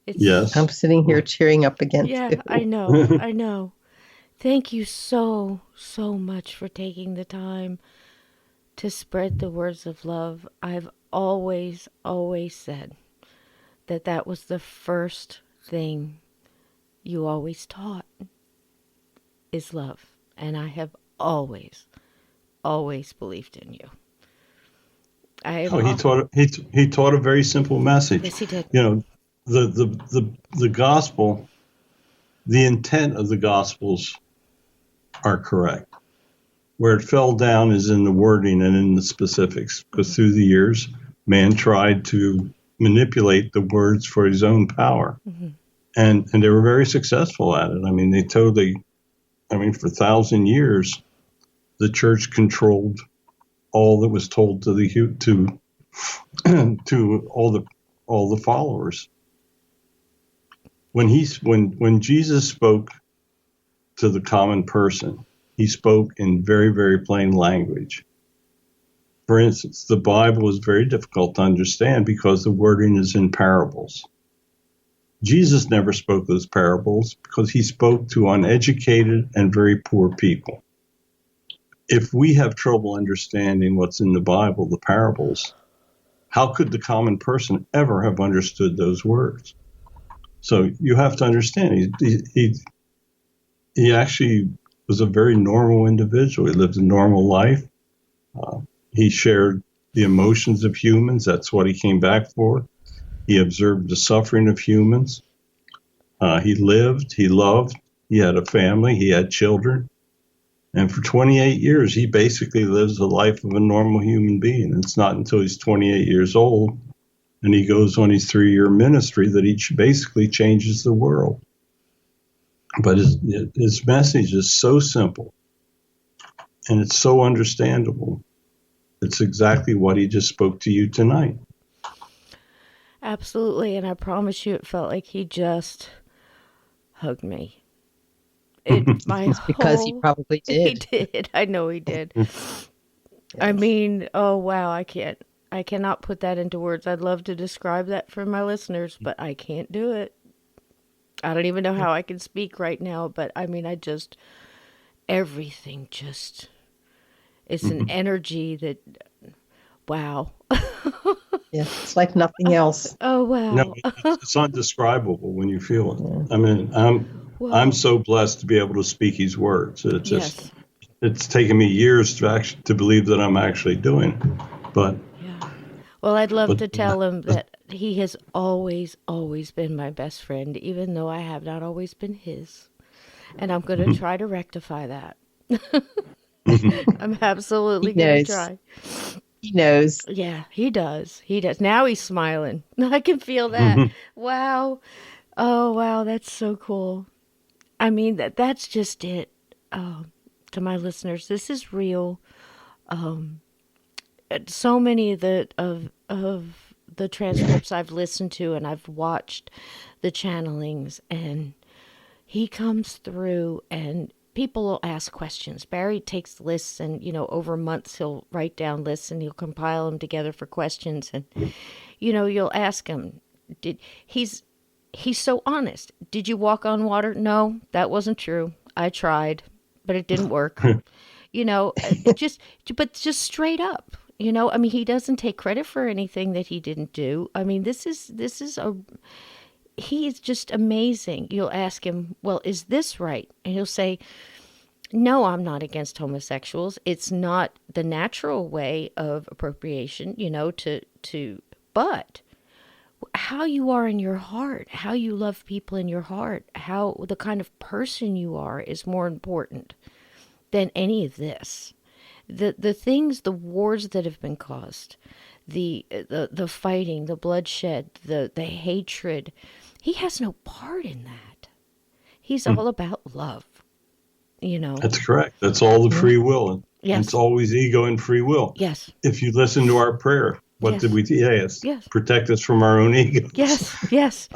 [SPEAKER 2] Yes.
[SPEAKER 3] I'm sitting here cheering up again.
[SPEAKER 1] Yeah,
[SPEAKER 3] too.
[SPEAKER 1] I know. Thank you so much for taking the time to spread the words of love. I've always said that was the first thing you always taught is love. And I have always believed in you.
[SPEAKER 2] He taught a very simple message.
[SPEAKER 1] Yes, he did.
[SPEAKER 2] You know, the gospel, the intent of the gospels are correct. Where it fell down is in the wording and in the specifics, because through the years, man tried to manipulate the words for his own power. Mm-hmm. And they were very successful at it. I mean, for 1,000 years, the church controlled all that was told to all the followers. When Jesus spoke to the common person, he spoke in very, very plain language. For instance, the Bible is very difficult to understand because the wording is in parables. Jesus never spoke those parables because he spoke to uneducated and very poor people. If we have trouble understanding what's in the Bible, the parables, how could the common person ever have understood those words? So you have to understand, he actually was a very normal individual. He lived a normal life. He shared the emotions of humans. That's what he came back for. He observed the suffering of humans. He lived, he loved, he had a family, he had children. And for 28 years, he basically lives the life of a normal human being. It's not until he's 28 years old and he goes on his 3-year ministry that he basically changes the world. But his message is so simple and it's so understandable. It's exactly what he just spoke to you tonight.
[SPEAKER 1] Absolutely. And I promise you, it felt like he just hugged me. My
[SPEAKER 3] because he
[SPEAKER 1] whole
[SPEAKER 3] probably
[SPEAKER 1] he
[SPEAKER 3] did.
[SPEAKER 1] did. I know he did. I
[SPEAKER 3] Yes.
[SPEAKER 1] mean, oh wow, I cannot put that into words. I'd love to describe that for my listeners, but I can't do it. I don't even know how I can speak right now, but I mean, everything just, it's an energy that, wow.
[SPEAKER 3] Yeah, it's like nothing else.
[SPEAKER 1] Oh
[SPEAKER 2] No,
[SPEAKER 1] wow.
[SPEAKER 2] it's undescribable when you feel it.
[SPEAKER 3] Yeah.
[SPEAKER 2] I mean, I'm
[SPEAKER 1] Whoa.
[SPEAKER 2] so blessed to be able to speak his words.
[SPEAKER 1] Yes.
[SPEAKER 2] It's taken me years to believe that I'm actually doing it.
[SPEAKER 1] Yeah. Well, I'd love
[SPEAKER 2] But
[SPEAKER 1] to tell him that he has always, always been my best friend, even though I have not always been his. And I'm going to try to rectify that. I'm
[SPEAKER 3] He
[SPEAKER 1] absolutely going to
[SPEAKER 3] knows.
[SPEAKER 1] try.
[SPEAKER 3] He knows.
[SPEAKER 1] Yeah, he does. He does. Now he's smiling. I can feel that. Wow. Oh, wow. That's so cool. I mean, that's just it. To my listeners, this is real. So many of the transcripts I've listened to and I've watched the channelings, and he comes through and people will ask questions. Barry takes lists, and over months he'll write down lists and he'll compile them together for questions. And you'll ask him, did he's so honest. Did you walk on water? No, that wasn't true. I tried, but it didn't work. Just but just straight up. I mean, he doesn't take credit for anything that he didn't do. I mean, he is just amazing. You'll ask him, well, is this right? And he'll say, no, I'm not against homosexuals. It's not the natural way of appropriation, but how you are in your heart, how you love people in your heart, how the kind of person you are is more important than any of this. The things, the wars that have been caused, the fighting, the bloodshed, the hatred, he has no part in that. He's all about love,
[SPEAKER 2] that's correct. That's all the free will.
[SPEAKER 1] Yes.
[SPEAKER 2] It's always ego and free will.
[SPEAKER 1] Yes.
[SPEAKER 2] If you listen to our prayer, what
[SPEAKER 1] Yes.
[SPEAKER 2] did we yes,
[SPEAKER 1] Yes.
[SPEAKER 2] protect us from our own egos.
[SPEAKER 1] Yes.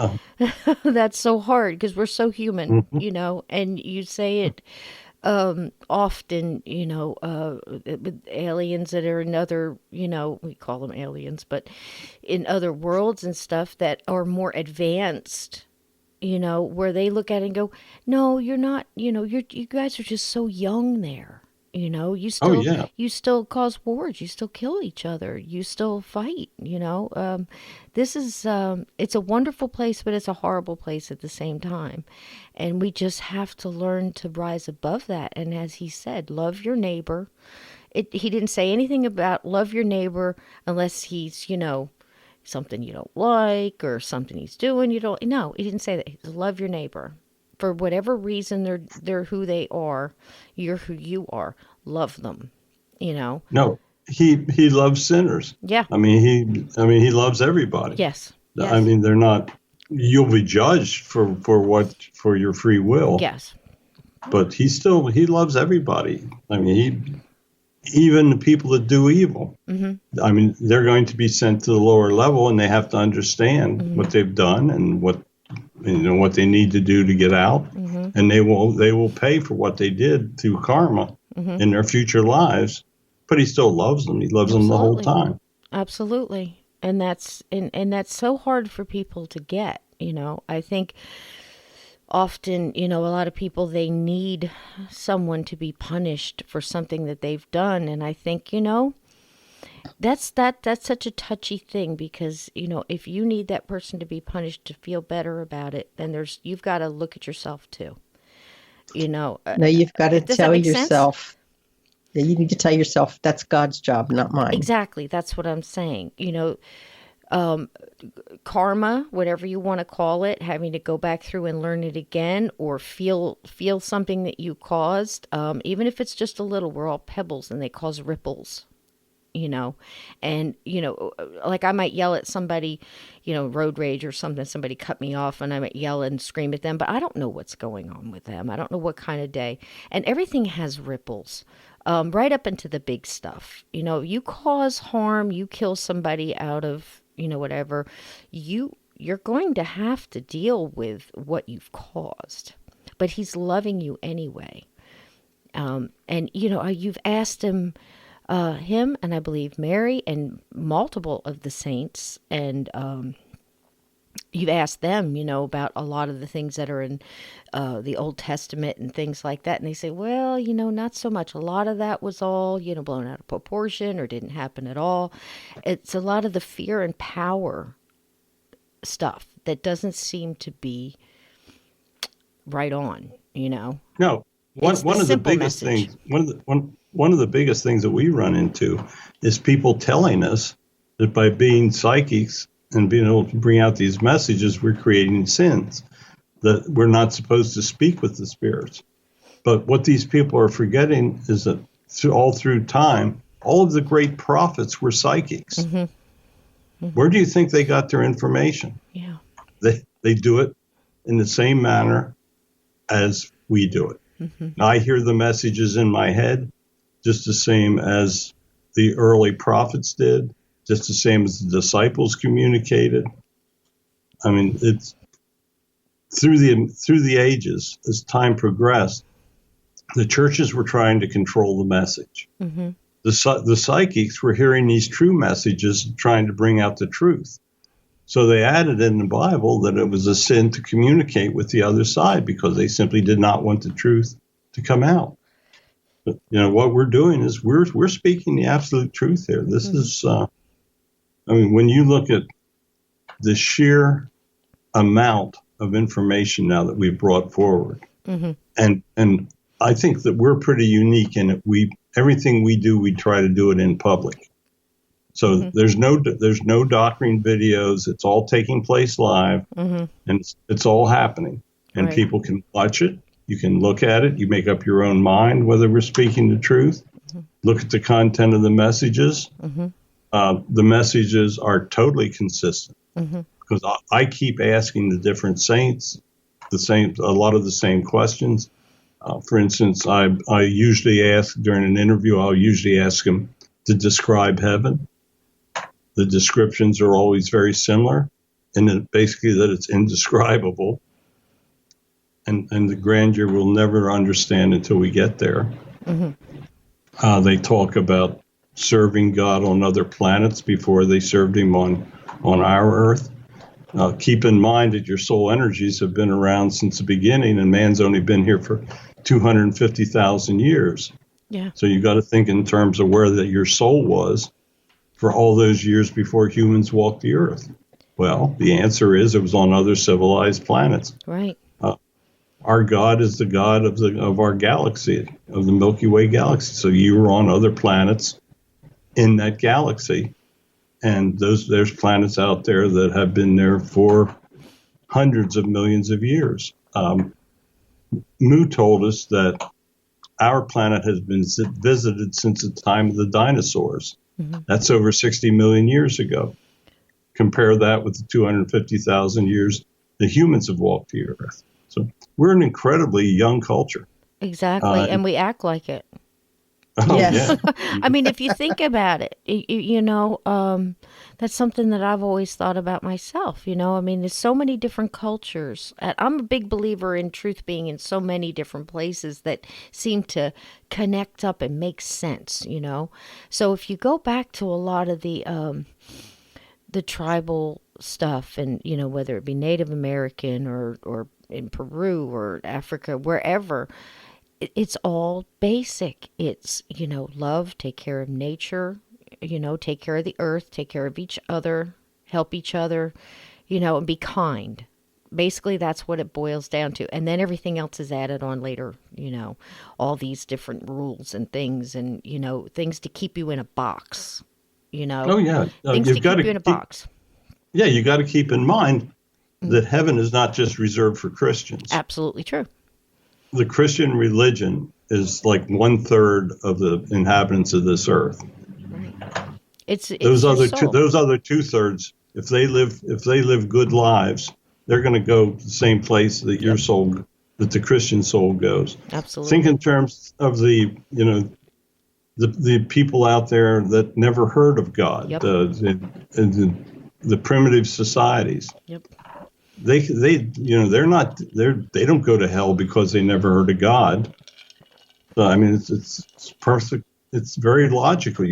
[SPEAKER 1] That's so hard because we're so human, and you say it often, with aliens that are in other, we call them aliens, but in other worlds and stuff that are more advanced, where they look at it and go, no, you're not, you guys are just so young there. You still,
[SPEAKER 2] yeah.
[SPEAKER 1] you still cause wars, you still kill each other, you still fight, this is, it's a wonderful place, but it's a horrible place at the same time. And we just have to learn to rise above that. And as he said, love your neighbor. He didn't say anything about love your neighbor unless he's, something you don't like or something he's doing. No, he didn't say that. He said, love your neighbor. For whatever reason they're who they are, you're who you are. Love them,
[SPEAKER 2] No, he loves sinners.
[SPEAKER 1] Yeah.
[SPEAKER 2] I mean he loves everybody.
[SPEAKER 1] Yes.
[SPEAKER 2] I mean they're not. You'll be judged for your free will.
[SPEAKER 1] Yes.
[SPEAKER 2] But he loves everybody. I mean even the people that do evil. Mm-hmm. I mean they're going to be sent to the lower level, and they have to understand what they've done and what they need to do to get out, and they will pay for what they did through karma in their future lives. But he still loves them. He loves them the whole time.
[SPEAKER 1] Absolutely, and that's so hard for people to get. I think often, a lot of people, they need someone to be punished for something that they've done, and I think that's such a touchy thing because if you need that person to be punished to feel better about it, then you've got to look at yourself too.
[SPEAKER 3] No, you've got to
[SPEAKER 1] does that
[SPEAKER 3] tell
[SPEAKER 1] make sense?
[SPEAKER 3] yourself. You need to tell yourself that's God's job, not mine.
[SPEAKER 1] Exactly. That's what I'm saying. Karma, whatever you want to call it, having to go back through and learn it again, or feel something that you caused, even if it's just a little. We're all pebbles, and they cause ripples. And like I might yell at somebody, road rage or something. Somebody cut me off, and I might yell and scream at them, but I don't know what's going on with them. I don't know what kind of day, and everything has ripples. Right up into the big stuff. You cause harm, you kill somebody out of, whatever, you're going to have to deal with what you've caused. But he's loving you anyway. And you've asked him, and I believe Mary and multiple of the saints, and you've asked them, about a lot of the things that are in the Old Testament and things like that. And they say, well, not so much. A lot of that was all, blown out of proportion or didn't happen at all. It's a lot of the fear and power stuff that doesn't seem to be right on,
[SPEAKER 2] No, one of the biggest things, one of the biggest things that we run into is people telling us that by being psychics and being able to bring out these messages, we're creating sins, that we're not supposed to speak with the spirits. But what these people are forgetting is that all through time, all of the great prophets were psychics. Mm-hmm. Mm-hmm. Where do you think they got their information?
[SPEAKER 1] Yeah,
[SPEAKER 2] they do it in the same manner as we do it. Mm-hmm. I hear the messages in my head just the same as the early prophets did, just the same as the disciples communicated. I mean, it's through the ages, as time progressed, the churches were trying to control the message. Mm-hmm. The psychics were hearing these true messages and trying to bring out the truth. So they added in the Bible that it was a sin to communicate with the other side because they simply did not want the truth to come out. But, what we're doing is we're speaking the absolute truth here. This mm-hmm. is, when you look at the sheer amount of information now that we've brought forward, mm-hmm. and I think that we're pretty unique in it. Everything we do, we try to do it in public. So mm-hmm. there's no doctoring videos. It's all taking place live, mm-hmm. and it's all happening. And right. People can watch it. You can look at it. You make up your own mind whether we're speaking the truth. Mm-hmm. Look at the content of the messages. Mm-hmm. The messages are totally consistent mm-hmm. because I keep asking the different saints a lot of the same questions. For instance, I usually ask during an interview, I'll usually ask them to describe heaven. The descriptions are always very similar, and then basically that it's indescribable. And the grandeur we'll never understand until we get there. Mm-hmm. They talk about serving God on other planets before they served him on our earth. Keep in mind that your soul energies have been around since the beginning, and man's only been here for 250,000 years.
[SPEAKER 1] Yeah.
[SPEAKER 2] So you got to think in terms of where your soul was for all those years before humans walked the earth. Well, the answer is it was on other civilized planets.
[SPEAKER 1] Right.
[SPEAKER 2] Our God is the God of our galaxy, of the Milky Way galaxy. So you were on other planets in that galaxy. And there's planets out there that have been there for hundreds of millions of years. Mu told us that our planet has been visited since the time of the dinosaurs. Mm-hmm. That's over 60 million years ago. Compare that with the 250,000 years the humans have walked the earth. So we're an incredibly young culture.
[SPEAKER 1] Exactly, and we act like it.
[SPEAKER 2] Oh, yes.
[SPEAKER 1] Yeah. I mean, if you think about it, that's something that I've always thought about myself. I mean, there's so many different cultures. I'm a big believer in truth being in so many different places that seem to connect up and make sense, So if you go back to a lot of the tribal stuff and, whether it be Native American or in Peru or Africa, wherever, it's all basic. It's, love, take care of nature, take care of the earth, take care of each other, help each other, and be kind. basically that's what it boils down to. And then everything else is added on later, all these different rules and things, and, things to keep you in a box,
[SPEAKER 2] Oh yeah,
[SPEAKER 1] things to
[SPEAKER 2] you've got
[SPEAKER 1] keep
[SPEAKER 2] to
[SPEAKER 1] you in a
[SPEAKER 2] keep,
[SPEAKER 1] box.
[SPEAKER 2] yeah, you got to keep in mind that heaven is not just reserved for Christians.
[SPEAKER 1] Absolutely true.
[SPEAKER 2] The Christian religion is like 1/3 of the inhabitants of this earth.
[SPEAKER 1] Right. It's
[SPEAKER 2] Those
[SPEAKER 1] your
[SPEAKER 2] other
[SPEAKER 1] soul.
[SPEAKER 2] those other 2/3, if they live good lives, they're going to go to the same place that your soul, that the Christian soul goes.
[SPEAKER 1] Absolutely.
[SPEAKER 2] Think in terms of the people out there that never heard of God,
[SPEAKER 1] Yep.
[SPEAKER 2] the primitive societies.
[SPEAKER 1] Yep.
[SPEAKER 2] They don't go to hell because they never heard of God. So, I mean, it's perfect. It's very logical.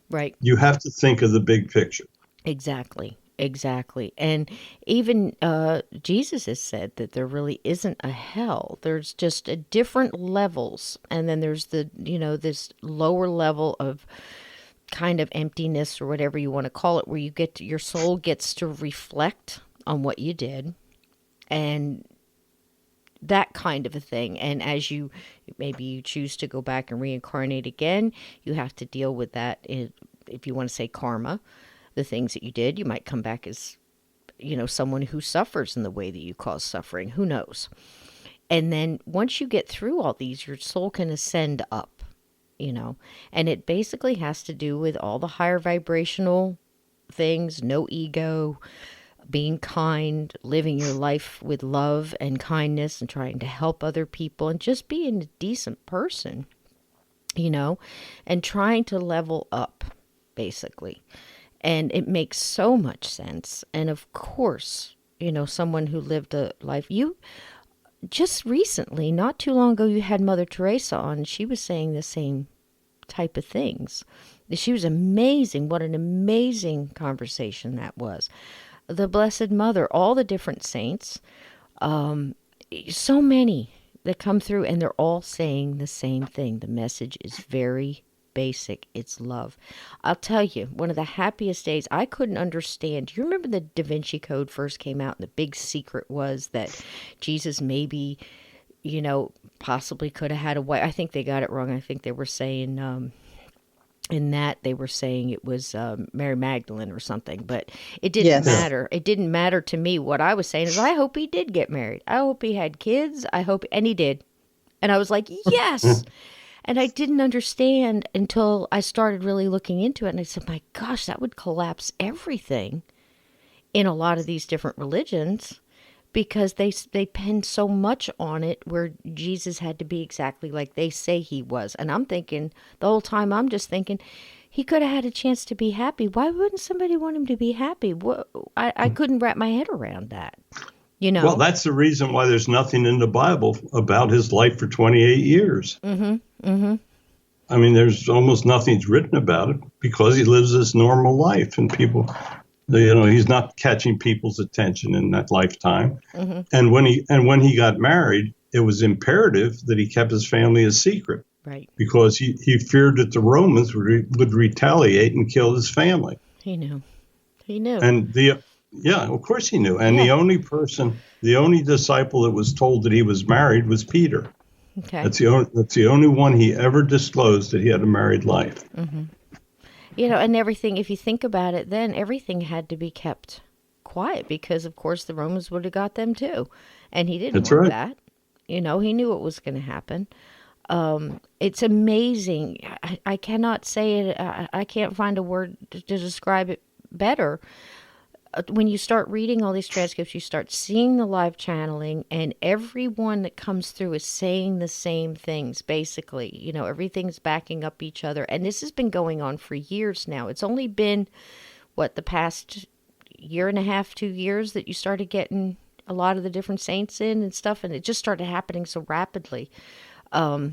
[SPEAKER 1] Right.
[SPEAKER 2] You have to think of the big picture.
[SPEAKER 1] Exactly. And even Jesus has said that there really isn't a hell. There's just a different levels. And then there's this lower level of kind of emptiness, or whatever you want to call it, where your soul gets to reflect on what you did and that kind of a thing. And as maybe you choose to go back and reincarnate again, you have to deal with that. If you want to say karma, the things that you did, you might come back as, someone who suffers in the way that you cause suffering. Who knows? And then once you get through all these, your soul can ascend up, and it basically has to do with all the higher vibrational things, no ego, being kind, living your life with love and kindness, and trying to help other people, and just being a decent person, and trying to level up, basically. And it makes so much sense. And of course, someone who lived a life, you just recently, not too long ago, you had Mother Teresa on, and she was saying the same type of things. She was amazing. What an amazing conversation that was. The Blessed Mother, all the different saints, so many that come through, and they're all saying the same thing. The message is very basic. It's love. I'll tell you, one of the happiest days, I couldn't understand. Do you remember the Da Vinci Code first came out, and the big secret was that Jesus maybe, possibly could have had a wife? I think they got it wrong. I think they were saying, in that they were saying it was Mary Magdalene or something, but it didn't matter. It didn't matter to me. What I was saying is, I hope he did get married. I hope he had kids. And he did. And I was like, yes. And I didn't understand until I started really looking into it. And I said, my gosh, that would collapse everything in a lot of these different religions, because they pinned so much on it, where Jesus had to be exactly like they say he was. And I'm thinking, the whole time I'm just thinking, he could have had a chance to be happy. Why wouldn't somebody want him to be happy? I couldn't wrap my head around that.
[SPEAKER 2] Well, that's the reason why there's nothing in the Bible about his life for 28 years. Mm-hmm. Mm-hmm. I mean, there's almost nothing's written about it, because he lives this normal life, and people, he's not catching people's attention in that lifetime. Mm-hmm. And when he got married, it was imperative that he kept his family a secret,
[SPEAKER 1] right?
[SPEAKER 2] Because he feared that the Romans would retaliate and kill his family.
[SPEAKER 1] He knew.
[SPEAKER 2] And of course he knew. And the only disciple that was told that he was married was Peter.
[SPEAKER 1] Okay.
[SPEAKER 2] That's the only one he ever disclosed that he had a married life.
[SPEAKER 1] Mm-hmm. And everything, if you think about it, then everything had to be kept quiet, because of course the Romans would have got them too. And he didn't want that. He knew what was going to happen. It's amazing. I cannot say it. I can't find a word to describe it better. When you start reading all these transcripts, you start seeing the live channeling, and everyone that comes through is saying the same things, basically. Everything's backing up each other. And this has been going on for years now. It's only been, the past year and a half, 2 years, that you started getting a lot of the different saints in and stuff, and it just started happening so rapidly.
[SPEAKER 2] Well,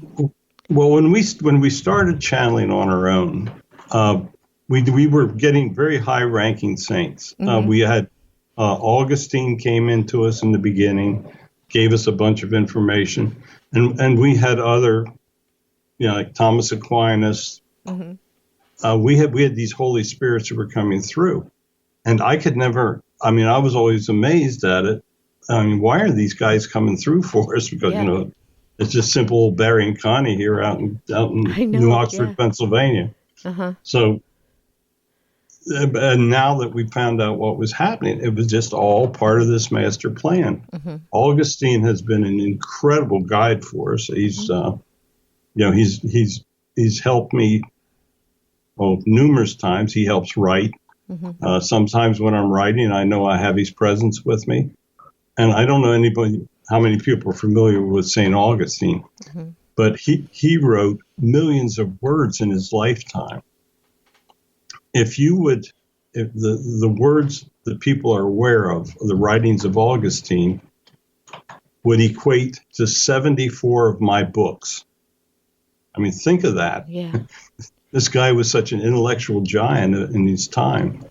[SPEAKER 2] when we started channeling on our own, we were getting very high-ranking saints. Mm-hmm. We had Augustine came into us in the beginning, gave us a bunch of information, and we had other, like Thomas Aquinas. Mm-hmm. We had these holy spirits that were coming through, and I was always amazed at it. I mean, why are these guys coming through for us? Because, it's just simple old Barry and Connie here out in
[SPEAKER 1] I
[SPEAKER 2] New
[SPEAKER 1] know,
[SPEAKER 2] Oxford,
[SPEAKER 1] yeah.
[SPEAKER 2] Pennsylvania.
[SPEAKER 1] Uh-huh.
[SPEAKER 2] So, and now that we found out what was happening, it was just all part of this master plan.
[SPEAKER 1] Mm-hmm.
[SPEAKER 2] Augustine has been an incredible guide for us. He's, he's helped me, numerous times. He helps write.
[SPEAKER 1] Mm-hmm.
[SPEAKER 2] Sometimes when I'm writing, I know I have his presence with me. And I don't know how many people are familiar with St. Augustine,
[SPEAKER 1] Mm-hmm.
[SPEAKER 2] but he wrote millions of words in his lifetime. If the words that people are aware of, the writings of Augustine, would equate to 74 of my books. I mean, think of that.
[SPEAKER 1] Yeah.
[SPEAKER 2] This guy was such an intellectual giant in his time.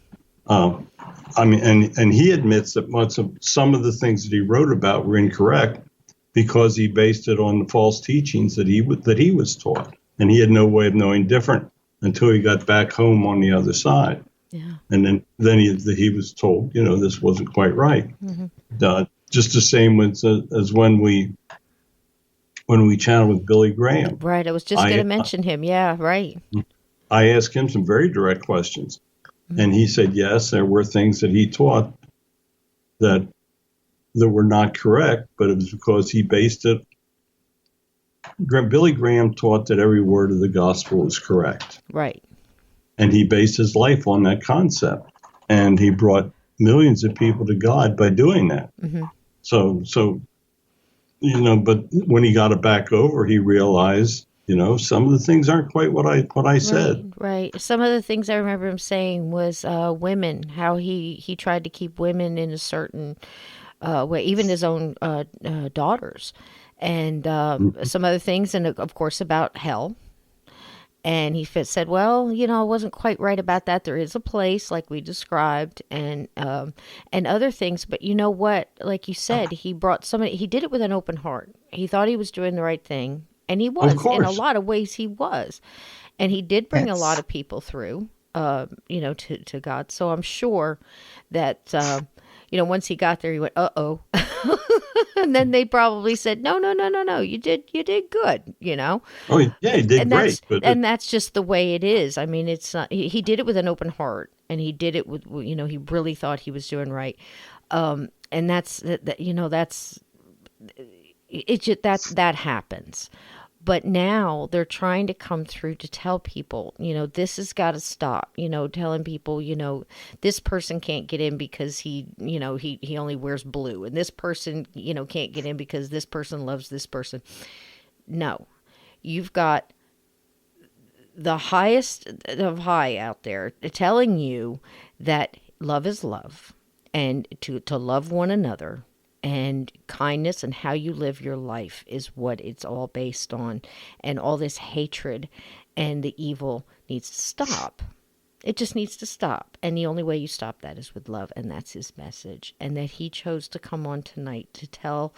[SPEAKER 2] I mean, and he admits that some of the things that he wrote about were incorrect because he based it on the false teachings that he was taught, and he had no way of knowing different until he got back home on the other side.
[SPEAKER 1] Yeah.
[SPEAKER 2] And then he was told, this wasn't quite right.
[SPEAKER 1] Mm-hmm.
[SPEAKER 2] Just the same as when we channeled with Billy Graham.
[SPEAKER 1] Right. I was just going to mention him. Yeah. Right.
[SPEAKER 2] I asked him some very direct questions. And he said, yes, there were things that he taught that were not correct, but it was because he based it. Billy Graham taught that every word of the gospel was correct.
[SPEAKER 1] Right.
[SPEAKER 2] And he based his life on that concept. And he brought millions of people to God by doing that.
[SPEAKER 1] Mm-hmm.
[SPEAKER 2] So, but when he got it back over, he realized, some of the things aren't quite what I said.
[SPEAKER 1] Right. Some of the things I remember him saying was women, how he tried to keep women in a certain way, even his own daughters, and some other things, and of course about hell. And he said, well, I wasn't quite right about that. There is a place like we described, and other things. But you know what? Like you said, he brought somebody. He did it with an open heart. He thought he was doing the right thing. And he was, in a lot of ways, he was. And he did bring a lot of people through, to God. So I'm sure that, once he got there, he went, uh-oh. And then they probably said, no, you did good,
[SPEAKER 2] Oh, yeah, he did great.
[SPEAKER 1] And that's just the way it is. I mean, it's not, he did it with an open heart, and he did it with, he really thought he was doing right. And that's, that happens. But now they're trying to come through to tell people, this has got to stop, telling people, this person can't get in because he only wears blue, and this person, can't get in because this person loves this person. No, you've got the highest of high out there telling you that love is love, and to love one another. And kindness and how you live your life is what it's all based on. And all this hatred and the evil needs to stop. It just needs to stop. And the only way you stop that is with love. And that's his message. And that he chose to come on tonight to tell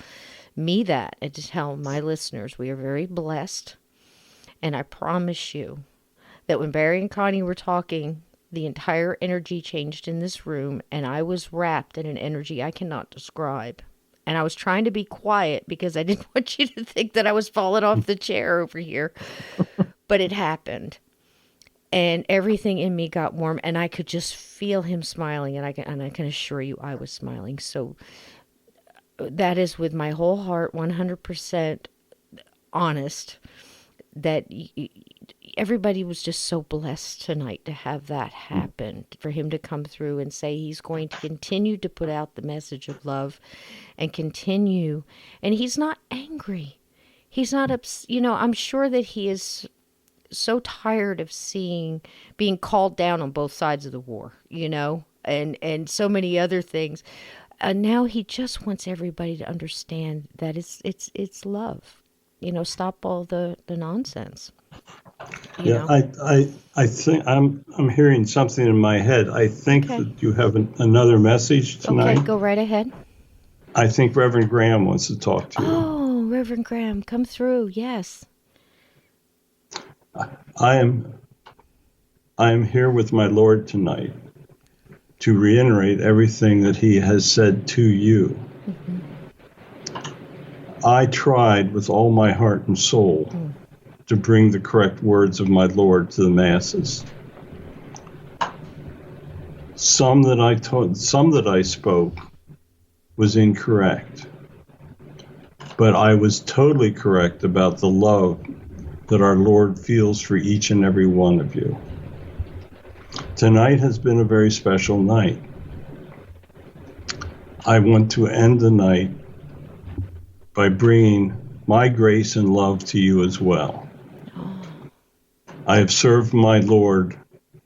[SPEAKER 1] me that, and to tell my listeners we are very blessed. And I promise you that when Barry and Connie were talking, the entire energy changed in this room. And I was wrapped in an energy I cannot describe. And I was trying to be quiet because I didn't want you to think that I was falling off the chair over here. But it happened. And everything in me got warm. And I could just feel him smiling. And I can assure you I was smiling. So that is with my whole heart, 100% honest, that everybody was just so blessed tonight to have that happen, for him to come through and say he's going to continue to put out the message of love and continue. And he's not angry. He's not I'm sure that he is so tired of being called down on both sides of the war, and so many other things. Now he just wants everybody to understand that it's love. Stop all the nonsense.
[SPEAKER 2] I think I'm hearing something in my head. I think that you have another message tonight.
[SPEAKER 1] Okay, go right ahead.
[SPEAKER 2] I think Reverend Graham wants to talk to you.
[SPEAKER 1] Oh, Reverend Graham, come through. Yes.
[SPEAKER 2] I am here with my Lord tonight to reiterate everything that he has said to you.
[SPEAKER 1] Mm-hmm.
[SPEAKER 2] I tried with all my heart and soul to bring the correct words of my Lord to the masses. Some that I spoke was incorrect, but I was totally correct about the love that our Lord feels for each and every one of you. Tonight has been a very special night. I want to end the night by bringing my grace and love to you as well. I have served my Lord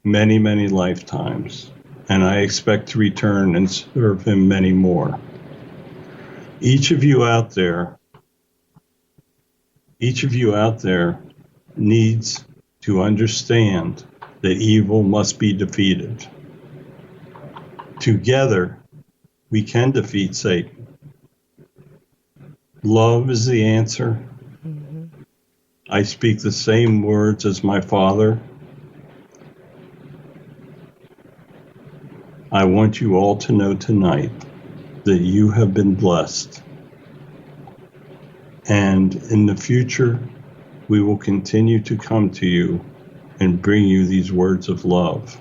[SPEAKER 2] many, many lifetimes, and I expect to return and serve him many more. Each of you out there needs to understand that evil must be defeated. Together, we can defeat Satan. Love is the answer. I speak the same words as my Father. I want you all to know tonight that you have been blessed. And in the future, we will continue to come to you and bring you these words of love.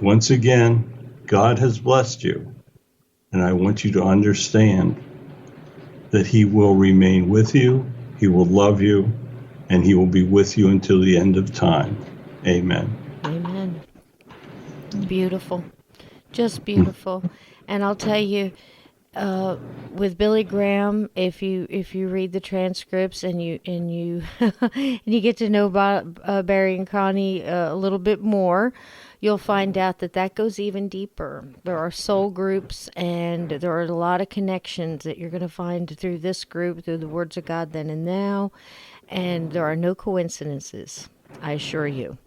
[SPEAKER 2] Once again, God has blessed you, and I want you to understand that he will remain with you, he will love you, and he will be with you until the end of time. Amen.
[SPEAKER 1] Amen. Beautiful. Just beautiful. And I'll tell you, with Billy Graham, if you read the transcripts and you and you get to know about Barry and Connie a little bit more, you'll find out that goes even deeper. There are soul groups, and there are a lot of connections that you're going to find through this group, through the Words of God Then and Now, and there are no coincidences, I assure you.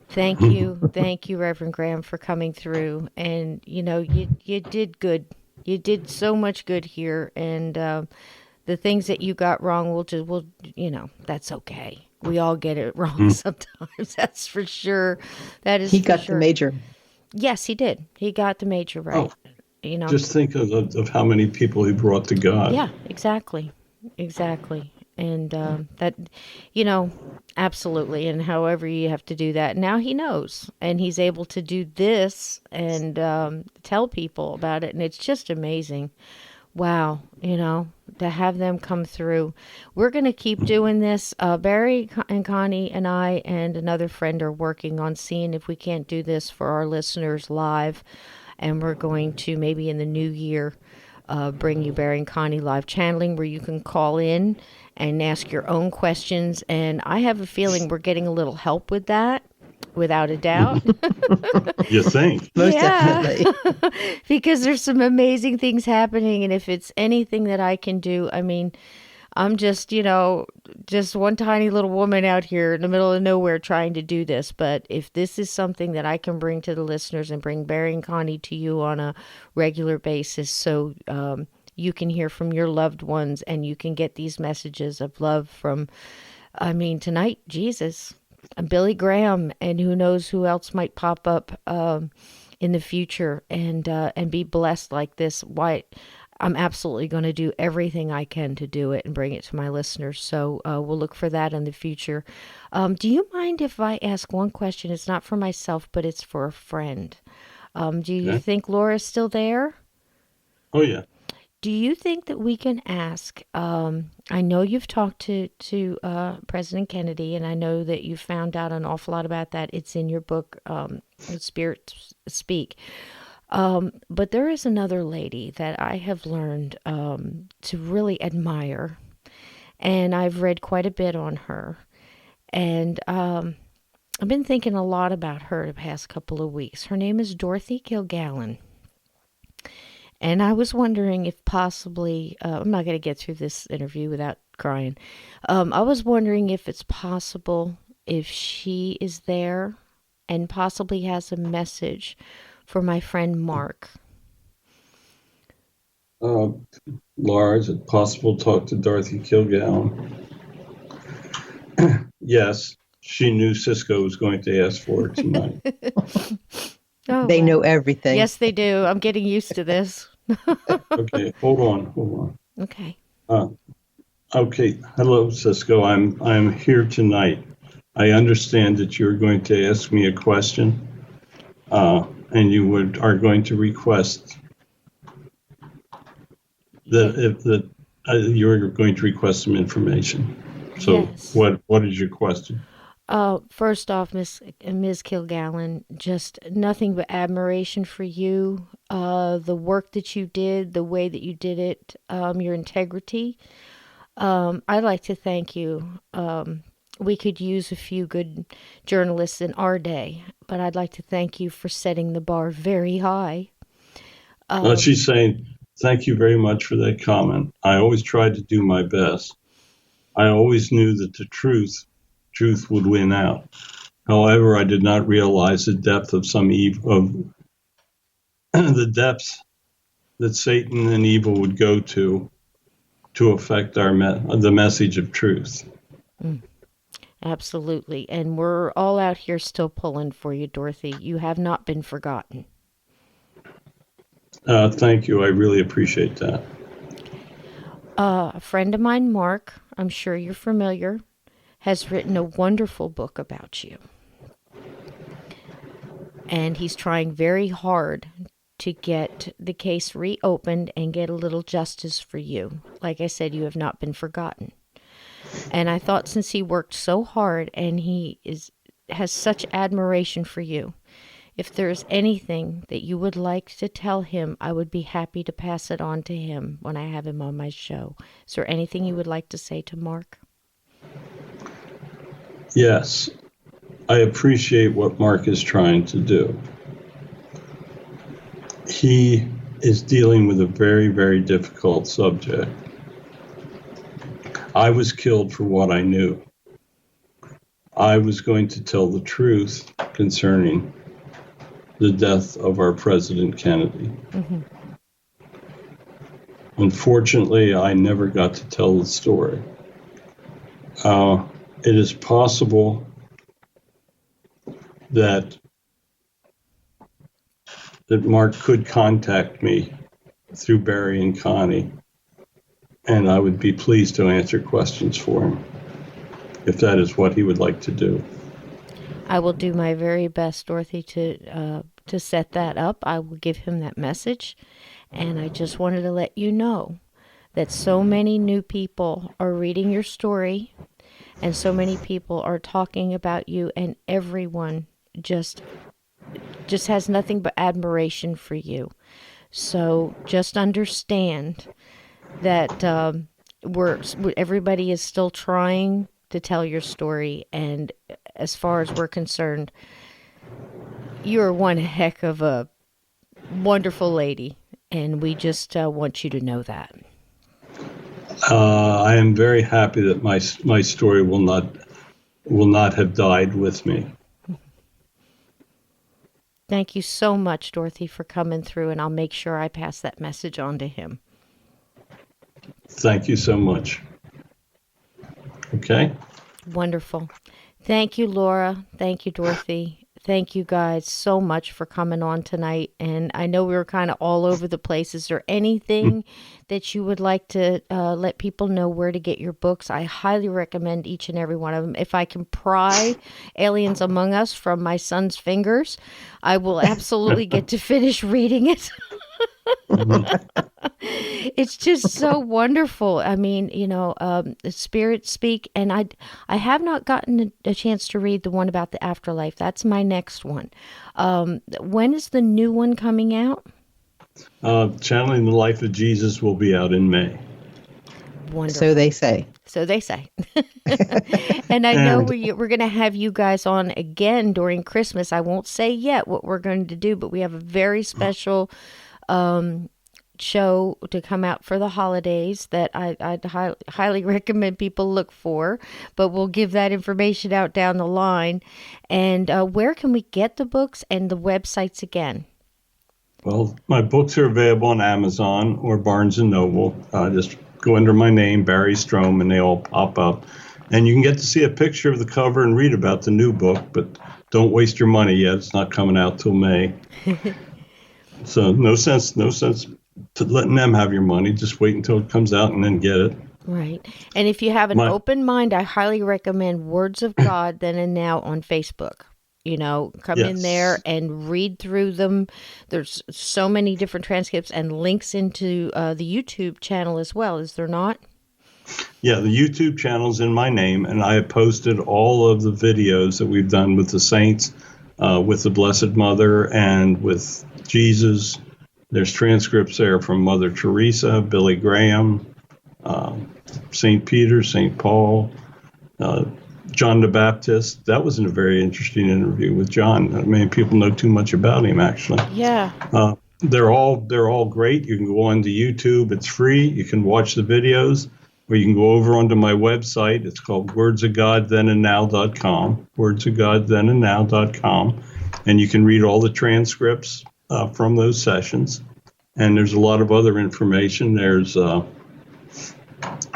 [SPEAKER 1] Thank you, Reverend Graham, for coming through. And you did good. You did so much good here, and the things that you got wrong, we'll that's okay. We all get it wrong sometimes. That's for sure. That is.
[SPEAKER 3] He
[SPEAKER 1] for
[SPEAKER 3] got
[SPEAKER 1] sure.
[SPEAKER 3] the major.
[SPEAKER 1] Yes, he did. He got the major right.
[SPEAKER 2] Oh, just think of how many people he brought to God.
[SPEAKER 1] Yeah, exactly. And that, absolutely. And however you have to do that, now he knows, and he's able to do this and tell people about it. And it's just amazing. Wow. To have them come through. We're going to keep doing this. Barry and Connie and I and another friend are working on seeing if we can't do this for our listeners live. And we're going to, maybe in the new year, bring you Barry and Connie live channeling, where you can call in and ask your own questions. And I have a feeling we're getting a little help with that, without a doubt.
[SPEAKER 2] You think?
[SPEAKER 3] Most definitely.
[SPEAKER 1] Because there's some amazing things happening. And if it's anything that I can do, I mean, I'm just one tiny little woman out here in the middle of nowhere trying to do this. But if this is something that I can bring to the listeners and bring Barry and Connie to you on a regular basis, so you can hear from your loved ones and you can get these messages of love from, tonight, Jesus, and Billy Graham, and who knows who else might pop up in the future, and be blessed like this. Why? I'm absolutely going to do everything I can to do it and bring it to my listeners. So we'll look for that in the future. Do you mind if I ask one question? It's not for myself, but it's for a friend. Do you think Laura's still there?
[SPEAKER 2] Oh, yeah.
[SPEAKER 1] Do you think that we can ask, I know you've talked to President Kennedy, and I know that you found out an awful lot about that. It's in your book, Spirit Speak. But there is another lady that I have learned to really admire, and I've read quite a bit on her. And I've been thinking a lot about her the past couple of weeks. Her name is Dorothy Kilgallen. And I was wondering if possibly, I'm not going to get through this interview without crying. I was wondering if it's possible, if she is there and possibly has a message for my friend Mark.
[SPEAKER 2] Laura, is it possible to talk to Dorothy Kilgallen? Yes, she knew Cisco was going to ask for it tonight.
[SPEAKER 3] They know everything.
[SPEAKER 1] Yes, they do. I'm getting used to this.
[SPEAKER 2] Okay, hold on.
[SPEAKER 1] Okay.
[SPEAKER 2] Okay. Hello, Cisco. I'm here tonight. I understand that you're going to ask me a question, and you are going to request
[SPEAKER 1] Yeah.
[SPEAKER 2] that if that you're going to request some information. So,
[SPEAKER 1] Yes.
[SPEAKER 2] what is your question?
[SPEAKER 1] First off, Ms. Kilgallen, just nothing but admiration for you. The work that you did, the way that you did it, your integrity. I'd like to thank you. We could use a few good journalists in our day, but I'd like to thank you for setting the bar very high.
[SPEAKER 2] She's saying, thank you very much for that comment. I always tried to do my best. I always knew that the truth would win out. However, I did not realize the depth of some evil, of the depths that Satan and evil would go to affect the message of truth.
[SPEAKER 1] Mm, absolutely. And we're all out here still pulling for you, Dorothy. You have not been forgotten.
[SPEAKER 2] Thank you. I really appreciate that.
[SPEAKER 1] A friend of mine, Mark, I'm sure you're familiar, has written a wonderful book about you. And he's trying very hard to get the case reopened and get a little justice for you. Like I said, you have not been forgotten. And I thought since he worked so hard and has such admiration for you, if there's anything that you would like to tell him, I would be happy to pass it on to him when I have him on my show. Is there anything you would like to say to Mark?
[SPEAKER 2] Yes, I appreciate what Mark is trying to do. He is dealing with a very, very difficult subject. I was killed for what I knew. I was going to tell the truth concerning the death of our President Kennedy.
[SPEAKER 1] Mm-hmm.
[SPEAKER 2] Unfortunately, I never got to tell the story. It is possible that Mark could contact me through Barry and Connie, and I would be pleased to answer questions for him if that is what he would like to do.
[SPEAKER 1] I will do my very best, Dorothy, to set that up. I will give him that message, and I just wanted to let you know that so many new people are reading your story, and so many people are talking about you, and everyone just has nothing but admiration for you. So just understand that everybody is still trying to tell your story, and as far as we're concerned, you're one heck of a wonderful lady, and we just want you to know that.
[SPEAKER 2] I am very happy that my story will not have died with me.
[SPEAKER 1] Thank you so much, Dorothy, for coming through, and I'll make sure I pass that message on to him.
[SPEAKER 2] Thank you so much. Okay?
[SPEAKER 1] Wonderful. Thank you, Laura. Thank you, Dorothy. Thank you guys so much for coming on tonight. And I know we were kind of all over the place. Is there anything that you would like to let people know where to get your books? I highly recommend each and every one of them. If I can pry Aliens Among Us from my son's fingers, I will absolutely get to finish reading it. It's just so wonderful. I mean, the spirits speak, and I have not gotten a chance to read the one about the afterlife. That's my next one. When is the new one coming out?
[SPEAKER 2] Channeling the Life of Jesus will be out in May.
[SPEAKER 1] Wonderful.
[SPEAKER 3] So they say.
[SPEAKER 1] So they say. And I know we're going to have you guys on again during Christmas. I won't say yet what we're going to do, but we have a very special show to come out for the holidays that I'd highly recommend people look for, but we'll give that information out down the line. And where can we get the books and the websites again?
[SPEAKER 2] Well, my books are available on Amazon or Barnes & Noble. Just go under my name, Barry Strohm, and they all pop up. And you can get to see a picture of the cover and read about the new book, but don't waste your money yet. It's not coming out till May. So no sense to letting them have your money. Just wait until it comes out and then get it.
[SPEAKER 1] Right. And if you have an open mind, I highly recommend Words of God Then and Now on Facebook. Come in there
[SPEAKER 2] Yes.
[SPEAKER 1] and read through them. There's so many different transcripts and links into the YouTube channel as well, is there not?
[SPEAKER 2] Yeah, the YouTube channel's in my name, and I have posted all of the videos that we've done with the saints, with the Blessed Mother, and with Jesus. There's transcripts there from Mother Teresa, Billy Graham, St. Peter, St. Paul, John the Baptist. That was a very interesting interview with John. I mean, people know too much about him, actually.
[SPEAKER 1] Yeah.
[SPEAKER 2] They're all great. You can go onto YouTube. It's free. You can watch the videos, or you can go over onto my website. It's called wordsofgodthenandnow.com, wordsofgodthenandnow.com, and you can read all the transcripts from those sessions. And there's a lot of other information. There's the